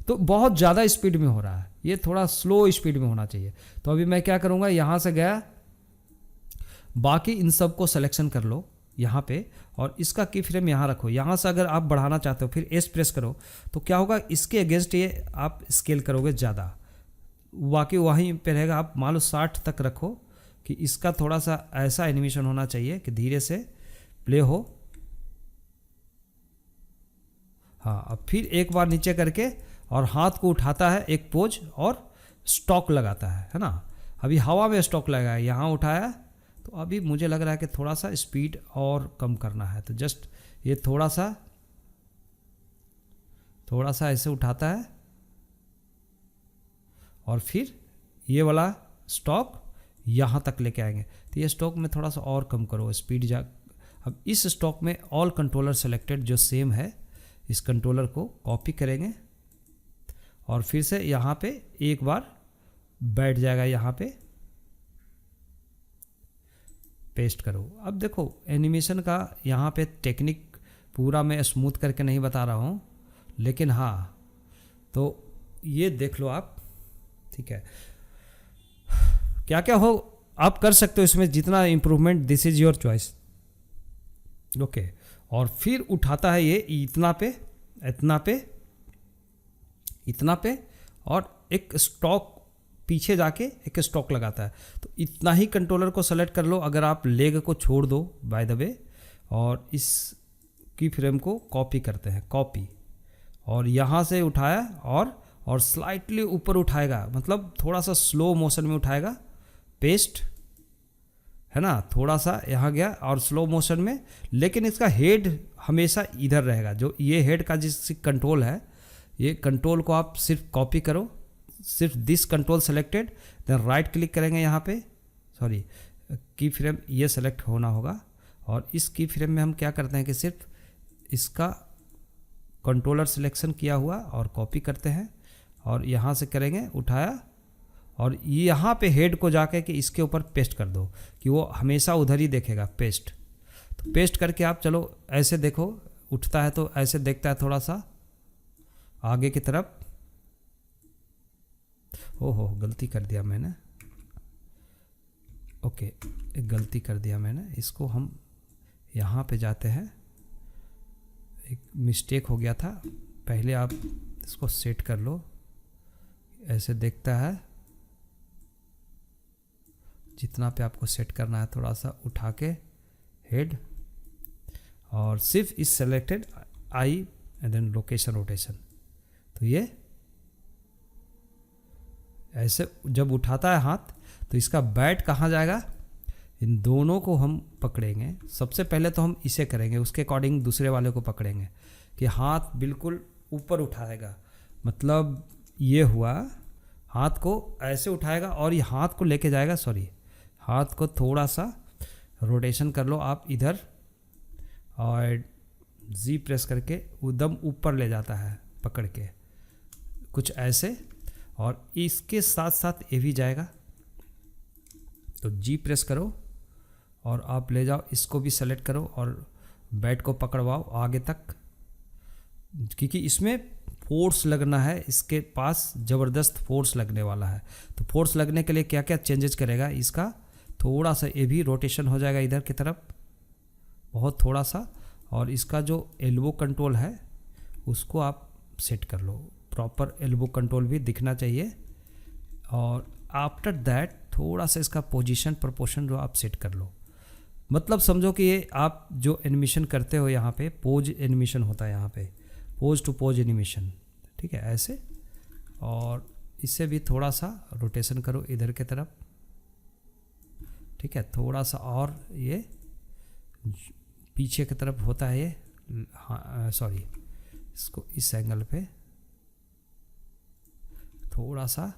तो बहुत ज़्यादा स्पीड में हो रहा है, ये थोड़ा स्लो स्पीड में होना चाहिए। तो अभी मैं क्या करूँगा, यहाँ से गया, बाकी इन सब को सिलेक्शन कर लो यहाँ पे, और इसका की फ्रेम यहाँ रखो। यहाँ से अगर आप बढ़ाना चाहते हो, फिर एस प्रेस करो, तो क्या होगा, इसके अगेंस्ट ये आप स्केल करोगे ज़्यादा, बाकी वहीं पे रहेगा। आप मान लो 60 तक रखो, कि इसका थोड़ा सा ऐसा एनिमेशन होना चाहिए कि धीरे से प्ले हो। हाँ, अब फिर एक बार नीचे करके, और हाथ को उठाता है एक पोज, और स्टॉक लगाता है ना। अभी हवा में स्टॉक लगाया, यहाँ उठाया, तो अभी मुझे लग रहा है कि थोड़ा सा स्पीड और कम करना है। तो जस्ट ये थोड़ा सा ऐसे उठाता है, और फिर ये वाला स्टॉक यहाँ तक लेके आएंगे। तो ये स्टॉक में थोड़ा सा और कम करो स्पीड जा। अब इस स्टॉक में ऑल कंट्रोलर सेलेक्टेड जो सेम है, इस कंट्रोलर को कॉपी करेंगे, और फिर से यहाँ पे एक बार बैठ जाएगा, यहाँ पे पेस्ट करो। अब देखो एनिमेशन का यहाँ पे टेक्निक पूरा मैं स्मूथ करके नहीं बता रहा हूँ, लेकिन हाँ, तो ये देख लो आप, ठीक है। क्या क्या हो आप कर सकते हो इसमें, जितना improvement, this is your choice, okay. और फिर उठाता है ये इतना पे, इतना पे, इतना पे, और एक स्टॉक पीछे जाके एक स्टॉक लगाता है। तो इतना ही कंट्रोलर को सेलेक्ट कर लो। अगर आप लेग को छोड़ दो बाय द वे, और इस की फ्रेम को कॉपी करते हैं, कॉपी, और यहाँ से उठाया, और स्लाइटली ऊपर उठाएगा, मतलब थोड़ा सा स्लो मोशन में उठाएगा, पेस्ट है ना, थोड़ा सा यहाँ गया और स्लो मोशन में, लेकिन इसका हेड हमेशा इधर रहेगा। जो ये हेड का जिस कंट्रोल है, ये कंट्रोल को आप सिर्फ कॉपी करो, सिर्फ this control selected, then right click करेंगे यहाँ पे, सॉरी की फ्रेम ये सेलेक्ट होना होगा। और इस की फ्रेम में हम क्या करते हैं कि सिर्फ इसका कंट्रोलर सिलेक्शन किया हुआ और कॉपी करते हैं और यहाँ से करेंगे उठाया और यहाँ पे हेड को जाके कि इसके ऊपर पेस्ट कर दो कि वो हमेशा उधर ही देखेगा पेस्ट। तो पेस्ट करके आप चलो ऐसे देखो, उठता है तो ऐसे देखता है थोड़ा सा आगे की तरफ। ओहो गलती कर दिया मैंने, ओके एक गलती कर दिया मैंने। इसको हम यहाँ पे जाते हैं, एक मिस्टेक हो गया था। पहले आप इसको सेट कर लो, ऐसे देखता है। जितना पे आपको सेट करना है थोड़ा सा उठा के हेड और सिर्फ इस selected I and then location rotation. तो ये ऐसे जब उठाता है हाथ तो इसका बैट कहाँ जाएगा, इन दोनों को हम पकड़ेंगे। सबसे पहले तो हम इसे करेंगे, उसके अकॉर्डिंग दूसरे वाले को पकड़ेंगे कि हाथ बिल्कुल ऊपर उठाएगा। मतलब ये हुआ, हाथ को ऐसे उठाएगा और ये हाथ को लेके जाएगा, सॉरी हाथ को थोड़ा सा रोटेशन कर लो आप इधर और जी प्रेस करके एकदम ऊपर ले जाता है पकड़ के कुछ ऐसे। और इसके साथ साथ ये भी जाएगा, तो जी प्रेस करो और आप ले जाओ, इसको भी सेलेक्ट करो और बैट को पकड़वाओ आगे तक, क्योंकि इसमें फोर्स लगना है, इसके पास ज़बरदस्त फोर्स लगने वाला है। तो फोर्स लगने के लिए क्या क्या चेंजेस करेगा, इसका थोड़ा सा ये भी रोटेशन हो जाएगा इधर की तरफ बहुत थोड़ा सा। और इसका जो एल्बो कंट्रोल है उसको आप सेट कर लो, प्रॉपर एल्बो कंट्रोल भी दिखना चाहिए। और आफ्टर दैट थोड़ा सा इसका पोजीशन प्रोपोर्शन जो आप सेट कर लो। मतलब समझो कि ये आप जो एनिमेशन करते हो यहाँ पे पोज एनिमेशन होता है, यहाँ पे पोज टू पोज एनिमेशन, ठीक है ऐसे। और इससे भी थोड़ा सा रोटेशन करो इधर के तरफ, ठीक है थोड़ा सा। और ये पीछे की तरफ होता है ये, हाँ सॉरी, इसको इस एंगल पे थोड़ा सा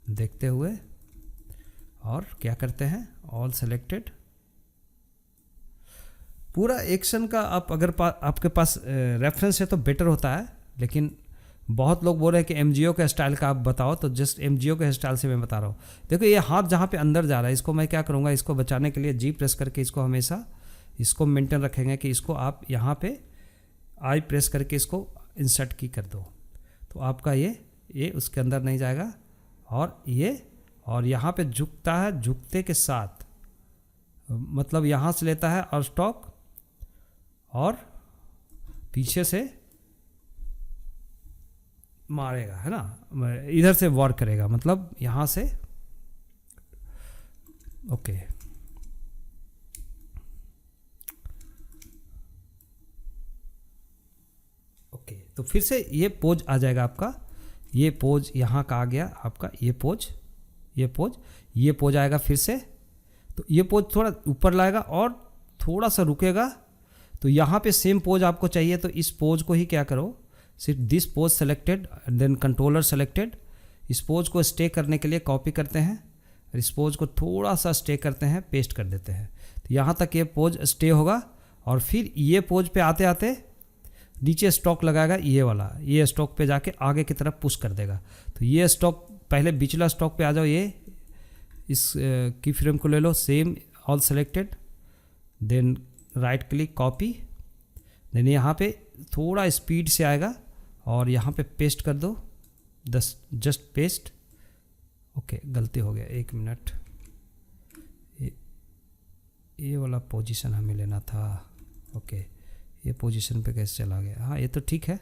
देखते हुए और क्या करते हैं ऑल सेलेक्टेड। पूरा एक्शन का आप अगर आपके पास रेफरेंस है तो बेटर होता है, लेकिन बहुत लोग बोल रहे हैं कि एमजीओ के स्टाइल का आप बताओ, तो जस्ट एमजीओ के स्टाइल से मैं बता रहा हूँ। देखो ये हाथ जहाँ पे अंदर जा रहा है, इसको मैं क्या करूँगा, इसको बचाने के लिए जी प्रेस करके इसको हमेशा इसको मेंटेन रखेंगे कि इसको आप यहाँ पे आई प्रेस करके इसको इंसर्ट की कर दो, तो आपका ये उसके अंदर नहीं जाएगा। और यहाँ पे झुकता है, झुकते के साथ मतलब यहाँ से लेता है और स्टॉक और पीछे से मारेगा, है ना, इधर से वॉर करेगा, मतलब यहाँ से। ओके ओके, तो फिर से ये पोज आ जाएगा आपका, ये पोज यहाँ का आ गया आपका, ये पोज आएगा फिर से। तो ये पोज थोड़ा ऊपर लाएगा और थोड़ा सा रुकेगा, तो यहाँ पे सेम पोज आपको चाहिए। तो इस पोज को ही क्या करो, सिर्फ this pose selected and then controller selected. इस पोज को स्टे करने के लिए कॉपी करते हैं, इस पोज को थोड़ा सा स्टे करते हैं, पेस्ट कर देते हैं। तो यहाँ तक ये पोज स्टे होगा और फिर ये पोज पे आते आते नीचे स्टॉक लगाएगा, ये वाला, ये स्टॉक पे जाके आगे की तरफ पुश कर देगा। तो ये स्टॉक पहले बिचला स्टॉक पे आ जाओ, ये इस की फ्रेम को ले लो, same all selected, then right click copy, then यहाँ पे थोड़ा स्पीड से आएगा और यहाँ पे पेस्ट कर दो, जस्ट पेस्ट। ओके गलती हो गया, 1 मिनट, ये वाला पोजीशन हमें लेना था। ओके ये पोजीशन पे कैसे चला गया, हाँ ये तो ठीक है,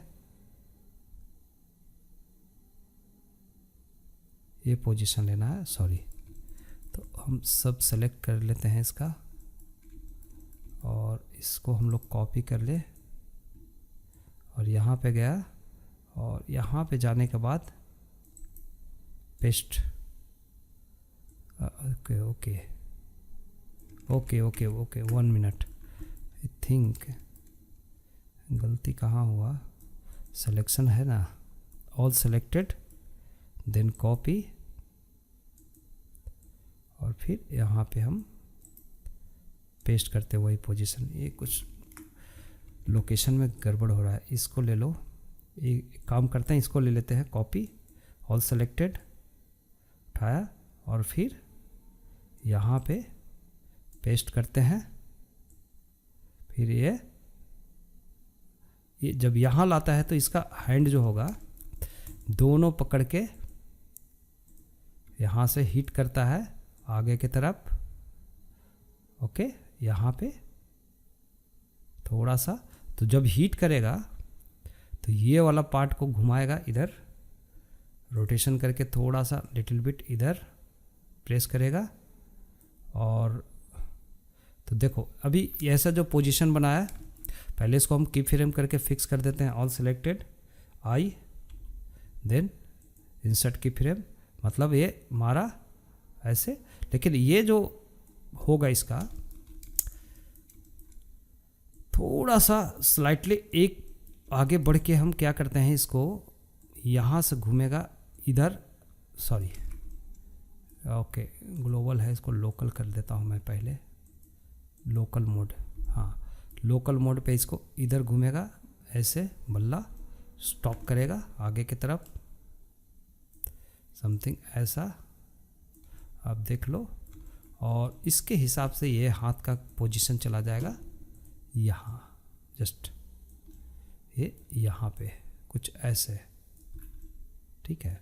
ये पोजीशन लेना है, सॉरी। तो हम सब सेलेक्ट कर लेते हैं इसका और इसको हम लोग कॉपी कर ले और यहाँ पे गया और यहाँ पे जाने के बाद paste. Okay okay okay okay okay 1 minute, I think गलती कहाँ हुआ, सिलेक्शन है ना, ऑल सेलेक्टेड, देन कॉपी और फिर यहाँ पे हम पेस्ट करते वही पोजीशन। ये कुछ लोकेशन में गड़बड़ हो रहा है, इसको ले लो। एक काम करते हैं, इसको ले लेते हैं कॉपी, ऑल सेलेक्टेड उठाया और फिर यहाँ पे पेस्ट करते हैं। फिर ये जब यहाँ लाता है तो इसका हैंड जो होगा दोनों पकड़ के यहाँ से हिट करता है आगे की तरफ। ओके, यहाँ पे थोड़ा सा, तो जब हीट करेगा तो ये वाला पार्ट को घुमाएगा इधर, रोटेशन करके थोड़ा सा लिटिल बिट इधर प्रेस करेगा। और तो देखो अभी ऐसा जो पोजीशन बनाया, पहले इसको हम की फ्रेम करके फिक्स कर देते हैं। All selected I, then insert key frame, मतलब ये मारा ऐसे। लेकिन ये जो होगा इसका थोड़ा सा स्लाइटली एक आगे बढ़ के हम क्या करते हैं, इसको यहाँ से घूमेगा इधर, सॉरी ओके ग्लोबल है, इसको लोकल कर देता हूँ मैं पहले, लोकल मोड। हाँ, लोकल मोड पे इसको इधर घूमेगा ऐसे, बल्ला स्टॉप करेगा आगे की तरफ, समथिंग ऐसा आप देख लो। और इसके हिसाब से ये हाथ का पोजीशन चला जाएगा यहाँ, जस्ट ये यहाँ पे कुछ ऐसे, ठीक है।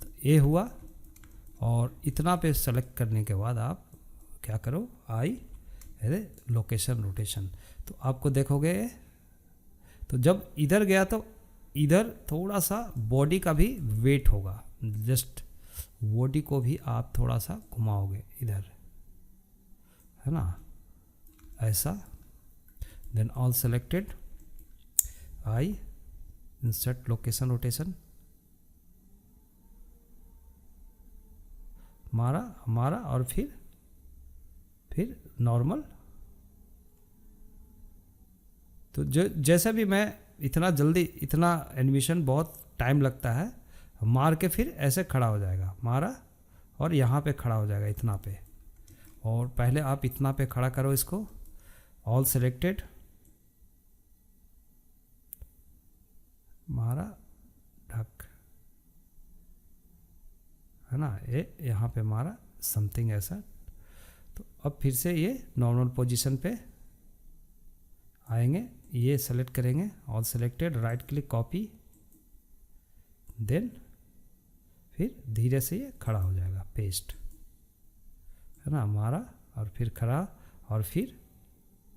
तो ये हुआ, और इतना पे सेलेक्ट करने के बाद आप क्या करो, आई लोकेशन रोटेशन, तो आपको देखोगे तो जब इधर गया तो इधर थोड़ा सा बॉडी का भी वेट होगा, जस्ट बॉडी को भी आप थोड़ा सा घुमाओगे इधर, है ना, ऐसा। देन ऑल सेलेक्टेड आई, इंसर्ट लोकेशन रोटेशन, मारा और फिर नॉर्मल। तो जो जैसे भी मैं इतना जल्दी, इतना एनिमेशन बहुत टाइम लगता है, मार के फिर ऐसे खड़ा हो जाएगा, मारा और यहाँ पे खड़ा हो जाएगा इतना पे। और पहले आप इतना पे खड़ा करो इसको, ऑल सेलेक्टेड, मारा ढक, है ना, ये यहाँ पे मारा समथिंग ऐसा। तो अब फिर से ये नॉर्मल पोजीशन पे आएंगे, ये सेलेक्ट करेंगे, all selected, right click copy, then फिर धीरे से ये खड़ा हो जाएगा, पेस्ट, है ना, मारा और फिर खड़ा और फिर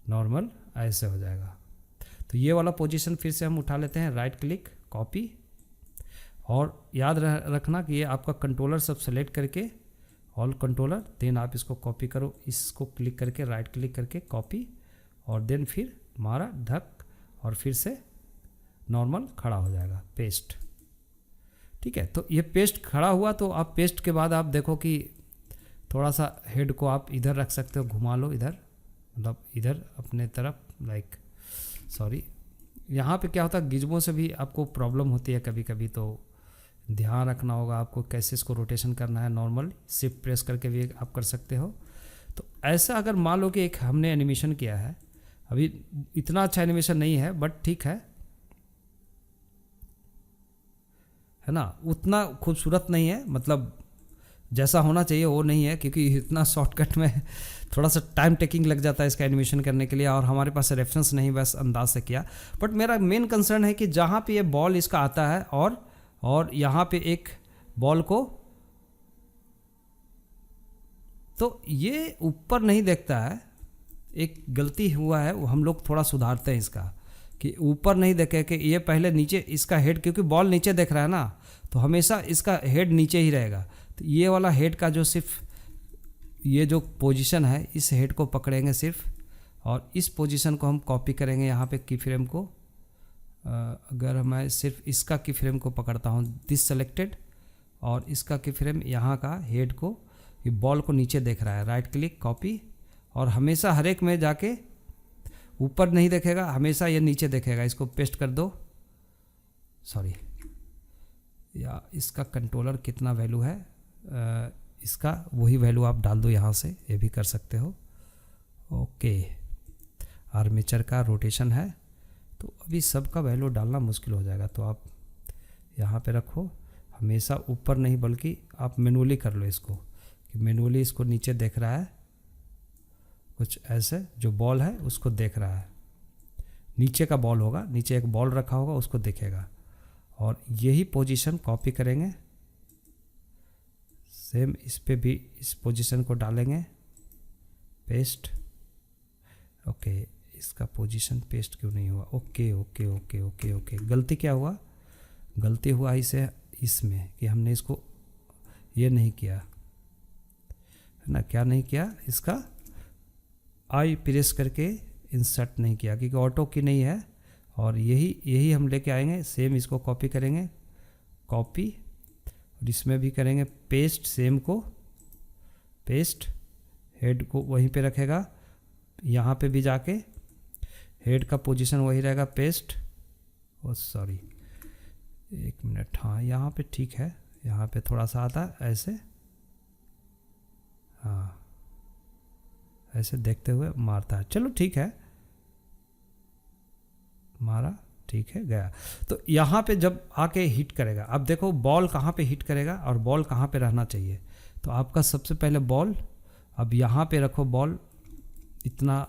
नॉर्मल ऐसे हो जाएगा। तो ये वाला पोजीशन फिर से हम उठा लेते हैं, राइट क्लिक कॉपी, और याद रखना कि ये आपका कंट्रोलर सब सेलेक्ट करके ऑल कंट्रोलर, देन आप इसको कॉपी करो, इसको क्लिक करके राइट क्लिक करके कॉपी, और देन फिर मारा धक और फिर से नॉर्मल खड़ा हो जाएगा, पेस्ट, ठीक है। तो ये पेस्ट खड़ा हुआ, तो आप पेस्ट के बाद आप देखो कि थोड़ा सा हेड को आप इधर रख सकते हो, घुमा लो इधर, मतलब इधर अपने तरफ, लाइक सॉरी, यहाँ पे क्या होता है गिज्मो से भी आपको प्रॉब्लम होती है कभी कभी, तो ध्यान रखना होगा आपको कैसे इसको रोटेशन करना है। नॉर्मल शिफ्ट प्रेस करके भी आप कर सकते हो। तो ऐसा अगर मान लो कि एक हमने एनिमेशन किया है, अभी इतना अच्छा एनिमेशन नहीं है बट ठीक है ना, उतना खूबसूरत नहीं है, मतलब जैसा होना चाहिए वो नहीं है, क्योंकि इतना शॉर्टकट में थोड़ा सा टाइम टेकिंग लग जाता है इसका एनिमेशन करने के लिए, और हमारे पास रेफरेंस नहीं, बस अंदाज से किया। बट मेरा मेन कंसर्न है कि जहाँ पे ये बॉल इसका आता है और यहाँ पे एक बॉल को, तो ये ऊपर नहीं देखता है, एक गलती हुआ है, वो हम लोग थोड़ा सुधारते हैं इसका, कि ऊपर नहीं देखे कि ये पहले नीचे इसका हेड, क्योंकि बॉल नीचे देख रहा है ना, तो हमेशा इसका हेड नीचे ही रहेगा। तो ये वाला हेड का जो सिर्फ ये जो पोजीशन है, इस हेड को पकड़ेंगे सिर्फ, और इस पोजीशन को हम कॉपी करेंगे यहाँ पे की फ्रेम को। अगर मैं सिर्फ इसका की फ्रेम को पकड़ता हूँ, दिस सेलेक्टेड, और इसका की फ्रेम यहाँ का हेड को, ये बॉल को नीचे देख रहा है, राइट क्लिक कॉपी, और हमेशा हर एक में जाके ऊपर नहीं देखेगा, हमेशा ये नीचे देखेगा। इसको पेस्ट कर दो, सॉरी, या इसका कंट्रोलर कितना वैल्यू है, इसका वही वैल्यू आप डाल दो यहाँ से, ये भी कर सकते हो। ओके, आर्मेचर का रोटेशन है तो अभी सबका वैल्यू डालना मुश्किल हो जाएगा, तो आप यहाँ पे रखो, हमेशा ऊपर नहीं बल्कि आप मैनुअली कर लो इसको, कि मैनुअली इसको नीचे देख रहा है कुछ ऐसे, जो बॉल है उसको देख रहा है, नीचे का बॉल होगा, नीचे एक बॉल रखा होगा उसको देखेगा, और यही पोजीशन कॉपी करेंगे, सेम इस पे भी इस पोजीशन को डालेंगे, पेस्ट। ओके, इसका पोजीशन पेस्ट क्यों नहीं हुआ? Okay okay okay okay okay, गलती क्या हुआ? गलती हुआ इसे इसमें कि हमने इसको ये नहीं किया है ना, क्या नहीं किया, इसका आई प्रेस करके इंसर्ट नहीं किया, क्योंकि ऑटो की नहीं है, और यही हम लेके आएंगे, सेम इसको कॉपी करेंगे, कॉपी, और इसमें भी करेंगे पेस्ट, सेम को पेस्ट, हेड को वहीं पे रखेगा, यहाँ पे भी जाके हेड का पोजीशन वही रहेगा, पेस्ट। ओ सॉरी, एक मिनट, हाँ यहाँ पे ठीक है, यहाँ पे थोड़ा सा आता है ऐसे, हाँ ऐसे देखते हुए मारता है, चलो ठीक है, मारा, ठीक है, गया। तो यहाँ पे जब आके हिट करेगा, अब देखो बॉल कहाँ पे हिट करेगा और बॉल कहाँ पे रहना चाहिए, तो आपका सबसे पहले बॉल, अब यहाँ पे रखो बॉल, इतना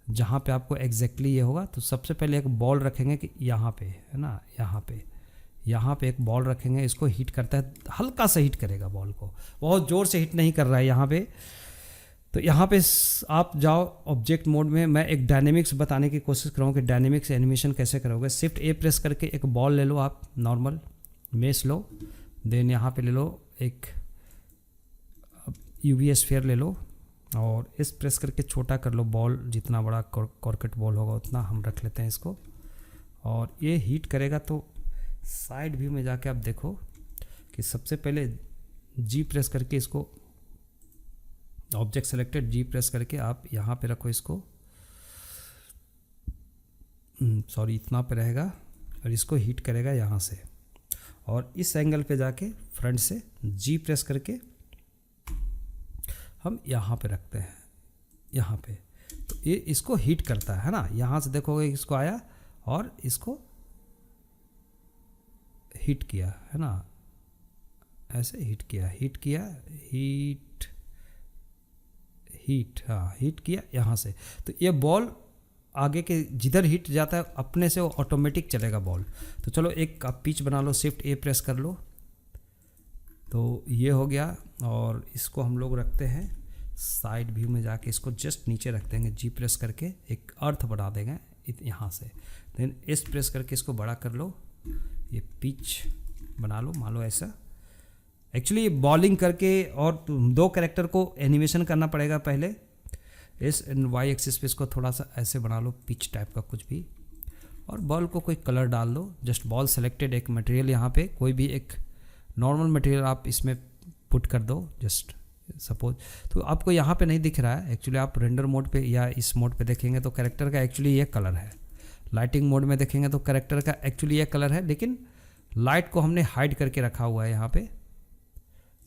जहाँ पे आपको एग्जैक्टली ये होगा, तो सबसे पहले एक बॉल रखेंगे कि यहाँ पे है ना, यहाँ पे एक बॉल रखेंगे, इसको हिट करता है, हल्का सा हिट करेगा बॉल को, बहुत ज़ोर से हिट नहीं कर रहा है यहाँ पे। तो यहाँ पे आप जाओ ऑब्जेक्ट मोड में, मैं एक डायनेमिक्स बताने की कोशिश कर रहा हूँ कि डायनेमिक्स एनिमेशन कैसे करोगे। शिफ्ट ए प्रेस करके एक बॉल ले लो, आप नॉर्मल मेश लो, देन यहाँ पे ले लो एक यूवी स्फीयर ले लो, और इस प्रेस करके छोटा कर लो बॉल, जितना बड़ा कॉर्केट बॉल होगा उतना हम रख लेते हैं इसको, और ये हीट करेगा। तो साइड व्यू में जाके आप देखो कि सबसे पहले जी प्रेस करके इसको, ऑब्जेक्ट सेलेक्टेड, जी प्रेस करके आप यहाँ पे रखो इसको, सॉरी इतना पे रहेगा, और इसको हीट करेगा यहाँ से, और इस एंगल पे जाके फ्रंट से जी प्रेस करके हम यहाँ पे रखते हैं, यहाँ पे, तो ये इसको हीट करता है ना, यहाँ से देखोगे इसको आया और इसको हीट किया है ना, ऐसे हीट किया, हीट, हाँ हीट किया यहाँ से। तो ये बॉल आगे के जिधर हीट जाता है अपने से वो ऑटोमेटिक चलेगा बॉल। तो चलो एक आप पिच बना लो, शिफ्ट ए प्रेस कर लो, तो ये हो गया, और इसको हम लोग रखते हैं साइड व्यू में जाके, इसको जस्ट नीचे रख देंगे, जी प्रेस करके एक अर्थ बढ़ा देंगे यहाँ से, देन एस प्रेस करके इसको बड़ा कर लो, ये पिच बना लो, मान लो ऐसा। एक्चुअली बॉलिंग करके और दो कैरेक्टर को एनिमेशन करना पड़ेगा पहले, इस वाई एक्सिस पे इसको थोड़ा सा ऐसे बना लो, पिच टाइप का कुछ भी, और बॉल को कोई कलर डाल दो, जस्ट बॉल सेलेक्टेड, एक मटेरियल यहाँ पे कोई भी एक नॉर्मल मटेरियल आप इसमें पुट कर दो, जस्ट सपोज। तो आपको यहाँ पे नहीं दिख रहा है एक्चुअली, आप रेंडर मोड पे या इस मोड पे देखेंगे तो कैरेक्टर का एक्चुअली ये कलर है, लाइटिंग मोड में देखेंगे तो कैरेक्टर का एक्चुअली ये कलर है, लेकिन लाइट को हमने हाइड करके रखा हुआ है यहाँ पे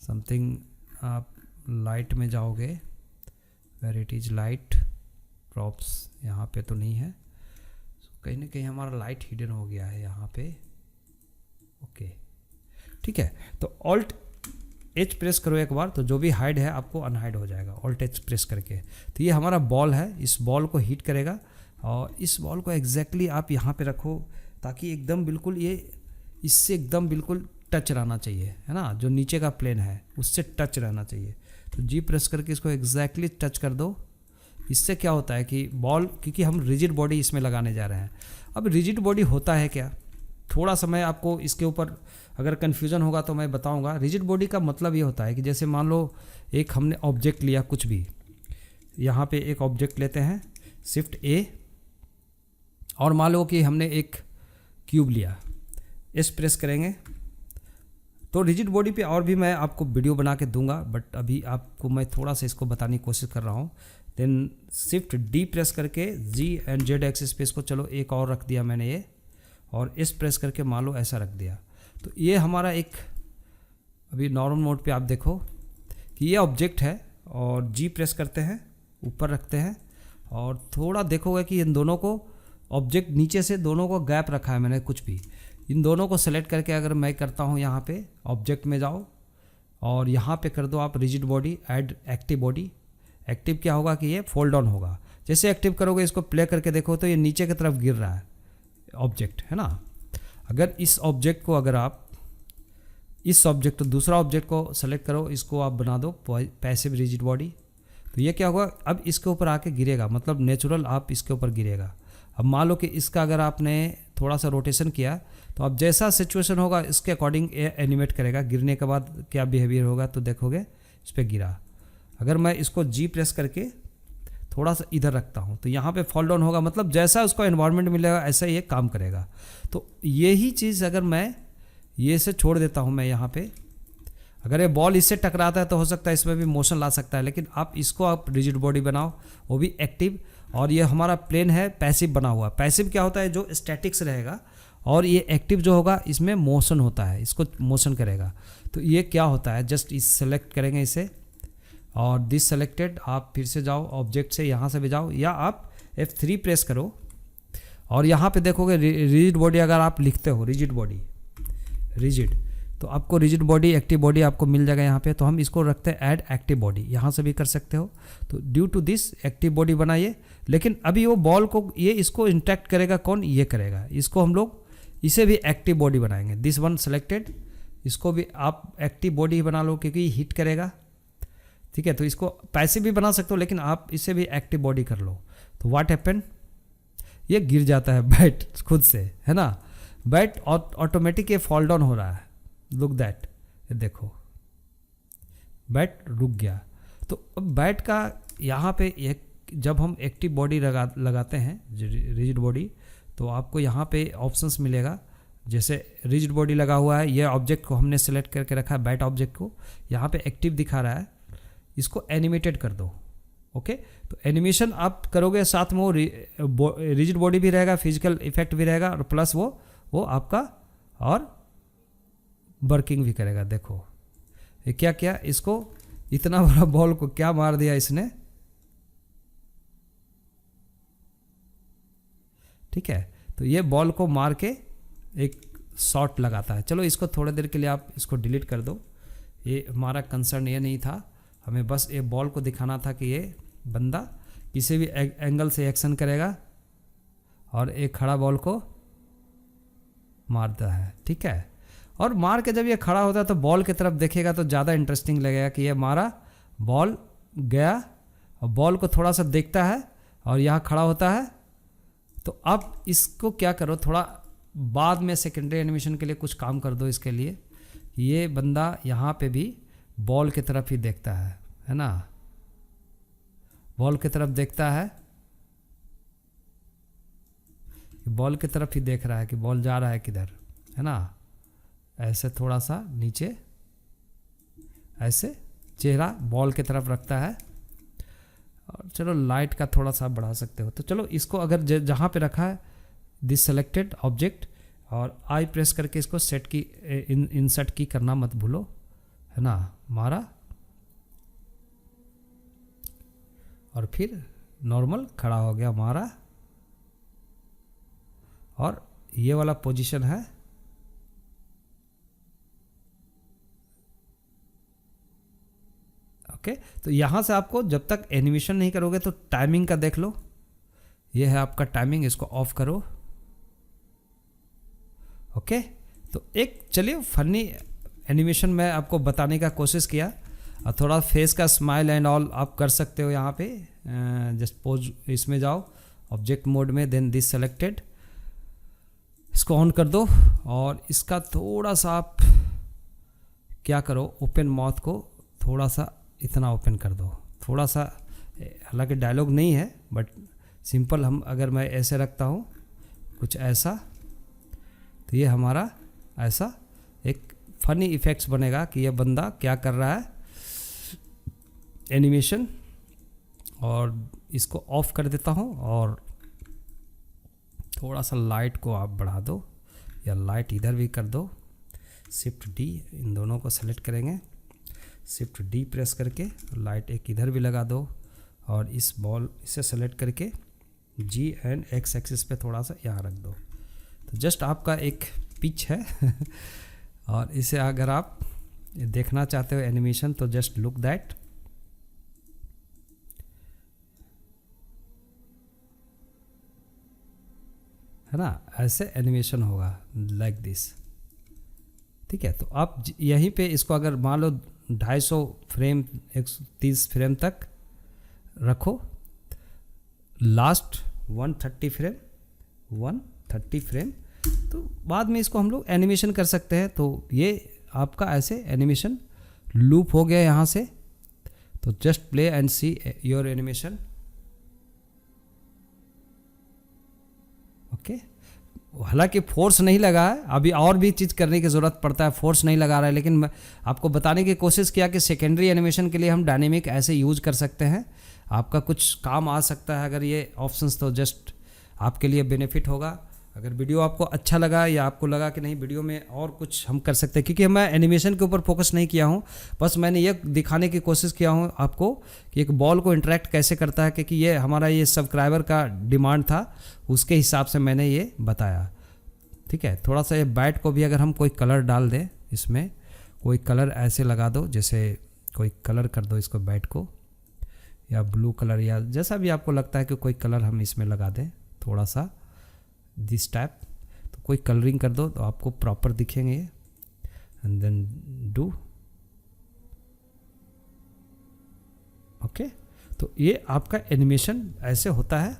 समथिंग। आप लाइट में जाओगे, where it is light props, यहाँ पे तो नहीं है, कहीं ना कहीं हमारा लाइट हिडन हो गया है यहाँ पे। ओके ठीक है, तो ऑल्ट एच प्रेस करो एक बार, तो जो भी हाइड है आपको अनहाइड हो जाएगा ऑल्ट एच प्रेस करके। तो ये हमारा बॉल है, इस बॉल को हीट करेगा, और इस बॉल को एग्जैक्टली आप यहाँ पे रखो ताकि एकदम बिल्कुल ये इससे एकदम बिल्कुल टच रहना चाहिए, है ना, जो नीचे का प्लेन है उससे टच रहना चाहिए। तो जी प्रेस करके इसको एग्जैक्टली टच कर दो। इससे क्या होता है कि बॉल, क्योंकि हम रिजिड बॉडी इसमें लगाने जा रहे हैं, अब रिजिड बॉडी होता है क्या, थोड़ा सा मैं आपको इसके ऊपर अगर कन्फ्यूज़न होगा तो मैं बताऊंगा। रिजिड बॉडी का मतलब ये होता है कि जैसे मान लो एक हमने ऑब्जेक्ट लिया कुछ भी, यहाँ पे एक ऑब्जेक्ट लेते हैं, शिफ्ट ए, और मान लो कि हमने एक क्यूब लिया, एस प्रेस करेंगे तो रिजिड बॉडी पे और भी मैं आपको वीडियो बना के दूंगा, बट अभी आपको मैं थोड़ा सा इसको बताने की कोशिश कर रहा हूँ। देन शिफ्ट डी प्रेस करके जी एंड जेड एक्सिस पे इसको चलो एक और रख दिया मैंने ये, और एस प्रेस करके मान लो ऐसा रख दिया। तो ये हमारा एक, अभी नॉर्मल मोड पे आप देखो कि ये ऑब्जेक्ट है और जी प्रेस करते हैं, ऊपर रखते हैं और थोड़ा देखोगे कि इन दोनों को ऑब्जेक्ट नीचे से दोनों को गैप रखा है मैंने कुछ भी। इन दोनों को सेलेक्ट करके अगर मैं करता हूँ यहाँ पे ऑब्जेक्ट में जाओ और यहाँ पे कर दो आप rigid body, add active body. Active क्या होगा कि ये फोल्ड ऑन होगा। जैसे एक्टिव करोगे इसको प्ले करके देखो तो ये नीचे की तरफ गिर रहा है ऑब्जेक्ट, है ना। अगर इस ऑब्जेक्ट को अगर आप इस ऑब्जेक्ट दूसरा ऑब्जेक्ट को सेलेक्ट करो, इसको आप बना दो पैसिव रिजिड बॉडी, तो ये क्या होगा अब इसके ऊपर आके गिरेगा, मतलब नेचुरल आप इसके ऊपर गिरेगा। अब मान लो कि इसका अगर आपने थोड़ा सा रोटेशन किया तो अब जैसा सिचुएशन होगा इसके अकॉर्डिंग एनिमेट करेगा। गिरने के बाद क्या बिहेवियर होगा तो देखोगे इस पर गिरा। अगर मैं इसको जी प्रेस करके थोड़ा सा इधर रखता हूँ तो यहाँ पे फॉल डाउन होगा, मतलब जैसा उसको एनवायरनमेंट मिलेगा ऐसा ये काम करेगा। तो यही चीज़ अगर मैं ये से छोड़ देता हूँ मैं यहाँ पे, अगर ये बॉल इससे टकराता है तो हो सकता है इसमें भी मोशन ला सकता है, लेकिन आप इसको आप रिजिड बॉडी बनाओ वो भी एक्टिव। और ये हमारा प्लेन है पैसिव बना हुआ। पैसिव क्या होता है जो स्टैटिक्स रहेगा, और ये एक्टिव जो होगा इसमें मोशन होता है, इसको मोशन करेगा। तो ये क्या होता है जस्ट इस सेलेक्ट करेंगे इसे और दिस सेलेक्टेड, आप फिर से जाओ ऑब्जेक्ट से यहाँ से भी जाओ या आप F3 प्रेस करो और यहाँ पे देखोगे रिजिड बॉडी अगर आप लिखते हो रिजिड बॉडी रिजिड, तो आपको रिजिड बॉडी एक्टिव बॉडी आपको मिल जाएगा यहाँ पे। तो हम इसको रखते हैं ऐड एक्टिव बॉडी, यहाँ से भी कर सकते हो। तो due to this active body बनाइए, लेकिन अभी वो बॉल को ये इसको इंटैक्ट करेगा कौन, ये करेगा। इसको हम लोग इसे भी एक्टिव बॉडी बनाएंगे। दिस वन सेलेक्टेड, इसको भी आप एक्टिव बॉडी बना लो क्योंकि हिट करेगा, ठीक है। तो इसको पैसिव भी बना सकते हो लेकिन आप इसे भी एक्टिव बॉडी कर लो। तो व्हाट हैपन, ये गिर जाता है बैट खुद से, है ना। बैट ऑटोमेटिक ये फॉल डाउन हो रहा है, लुक दैट, ये देखो बैट रुक गया। तो अब बैट का यहाँ पे एक जब हम एक्टिव बॉडी लगाते हैं रिजिड बॉडी, तो आपको यहाँ पे ऑप्शंस मिलेगा। जैसे रिजिड बॉडी लगा हुआ है, ये ऑब्जेक्ट को हमने सेलेक्ट करके रखा है बैट ऑब्जेक्ट को, यहाँ पे एक्टिव दिखा रहा है, इसको एनिमेटेड कर दो। ओके, तो एनिमेशन आप करोगे साथ में वो रिजिड बॉडी भी रहेगा, फिजिकल इफेक्ट भी रहेगा और प्लस वो आपका और वर्किंग भी करेगा। देखो ये क्या क्या, इसको इतना बड़ा बॉल को क्या मार दिया इसने, ठीक है। तो ये बॉल को मार के एक शॉट लगाता है। चलो इसको थोड़ी देर के लिए आप इसको डिलीट कर दो, ये हमारा कंसर्न ये नहीं था, हमें बस ये बॉल को दिखाना था कि ये बंदा किसी भी एंगल से एक्शन करेगा और एक खड़ा बॉल को मारता है, ठीक है। और मार के जब ये खड़ा होता है तो बॉल की तरफ देखेगा तो ज़्यादा इंटरेस्टिंग लगेगा कि ये मारा, बॉल गया और बॉल को थोड़ा सा देखता है और यहाँ खड़ा होता है। तो अब इसको क्या करो, थोड़ा बाद में सेकेंडरी एनिमेशन के लिए कुछ काम कर दो इसके लिए। ये बंदा यहाँ पे भी बॉल की तरफ ही देखता है ना, बॉल की तरफ देखता है, बॉल की तरफ ही देख रहा है कि बॉल जा रहा है किधर, है ना। ऐसे थोड़ा सा नीचे ऐसे चेहरा बॉल की तरफ रखता है। और चलो लाइट का थोड़ा सा बढ़ा सकते हो। तो चलो इसको अगर जहाँ पे रखा है दिस सेलेक्टेड ऑब्जेक्ट और आई प्रेस करके इसको सेट की इंसर्ट की करना मत भूलो, है ना। मारा और फिर नॉर्मल खड़ा हो गया, मारा और ये वाला पोजीशन है। ओके, तो यहाँ से आपको जब तक एनिमेशन नहीं करोगे तो टाइमिंग का देख लो, ये है आपका टाइमिंग, इसको ऑफ करो। ओके, तो एक चलिए फनी एनिमेशन मैं आपको बताने का कोशिश किया और थोड़ा फेस का स्माइल एंड ऑल आप कर सकते हो। यहाँ पे जस्ट पोज इसमें जाओ ऑब्जेक्ट मोड में, देन दिस सेलेक्टेड, इसको ऑन कर दो और इसका थोड़ा सा आप क्या करो, ओपन माउथ को थोड़ा सा इतना ओपन कर दो, थोड़ा सा, हालांकि डायलॉग नहीं है बट सिंपल हम अगर मैं ऐसे रखता हूँ कुछ ऐसा, तो ये हमारा ऐसा एक फनी इफेक्ट्स बनेगा कि ये बंदा क्या कर रहा है एनिमेशन। और इसको ऑफ कर देता हूँ और थोड़ा सा लाइट को आप बढ़ा दो या लाइट इधर भी कर दो, शिफ्ट डी, इन दोनों को सेलेक्ट करेंगे, शिफ्ट डी प्रेस करके लाइट एक इधर भी लगा दो और इस बॉल इसे सेलेक्ट करके जी एंड एक्स एक्सिस पे थोड़ा सा यहाँ रख दो। तो जस्ट आपका एक पिच है और इसे अगर आप देखना चाहते हो एनिमेशन तो जस्ट लुक दैट। है ना, ऐसे एनिमेशन होगा लाइक दिस। ठीक है, तो आप यहीं पे इसको अगर मान लो 250 फ्रेम 130 फ्रेम तक रखो, लास्ट 130 फ्रेम, तो बाद में इसको हम लोग एनिमेशन कर सकते हैं। तो ये आपका ऐसे एनिमेशन लूप हो गया यहाँ से। तो just play and see your animation. Okay, हालांकि फोर्स नहीं लगा है, अभी और भी चीज़ करने की ज़रूरत पड़ता है, फोर्स नहीं लगा रहा है, लेकिन मैं आपको बताने की कोशिश किया कि सेकेंडरी एनिमेशन के लिए हम डायनेमिक ऐसे यूज कर सकते हैं। आपका कुछ काम आ सकता है अगर ये ऑप्शंस, तो जस्ट आपके लिए बेनिफिट होगा। अगर वीडियो आपको अच्छा लगा या आपको लगा कि नहीं वीडियो में और कुछ हम कर सकते हैं, क्योंकि मैं एनिमेशन के ऊपर फोकस नहीं किया हूँ, बस मैंने ये दिखाने की कोशिश किया हूँ आपको कि एक बॉल को इंटरेक्ट कैसे करता है, क्योंकि ये हमारा ये सब्सक्राइबर का डिमांड था, उसके हिसाब से मैंने ये बताया। ठीक है, थोड़ा सा ये बैट को भी अगर हम कोई कलर डाल दें, इसमें कोई कलर ऐसे लगा दो, जैसे कोई कलर कर दो इसको बैट को, या ब्लू कलर या जैसा भी आपको लगता है कि कोई कलर हम इसमें लगा दें, थोड़ा सा दिस टाइप। तो कोई कलरिंग कर दो तो आपको प्रॉपर दिखेंगे ये। And then do okay. तो ये आपका एनिमेशन ऐसे होता है।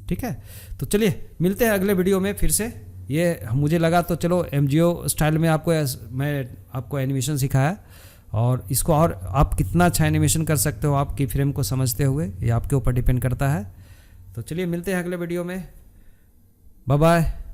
ठीक है, तो चलिए मिलते हैं अगले वीडियो में फिर से। ये मुझे लगा तो चलो MGO स्टाइल में मैं आपको एनिमेशन सिखाया, और इसको और आप कितना अच्छा एनिमेशन कर सकते हो आपकी फ्रेम को समझते हुए, ये आपके ऊपर डिपेंड करता है। तो चलिए मिलते हैं अगले वीडियो में, बाय बाय।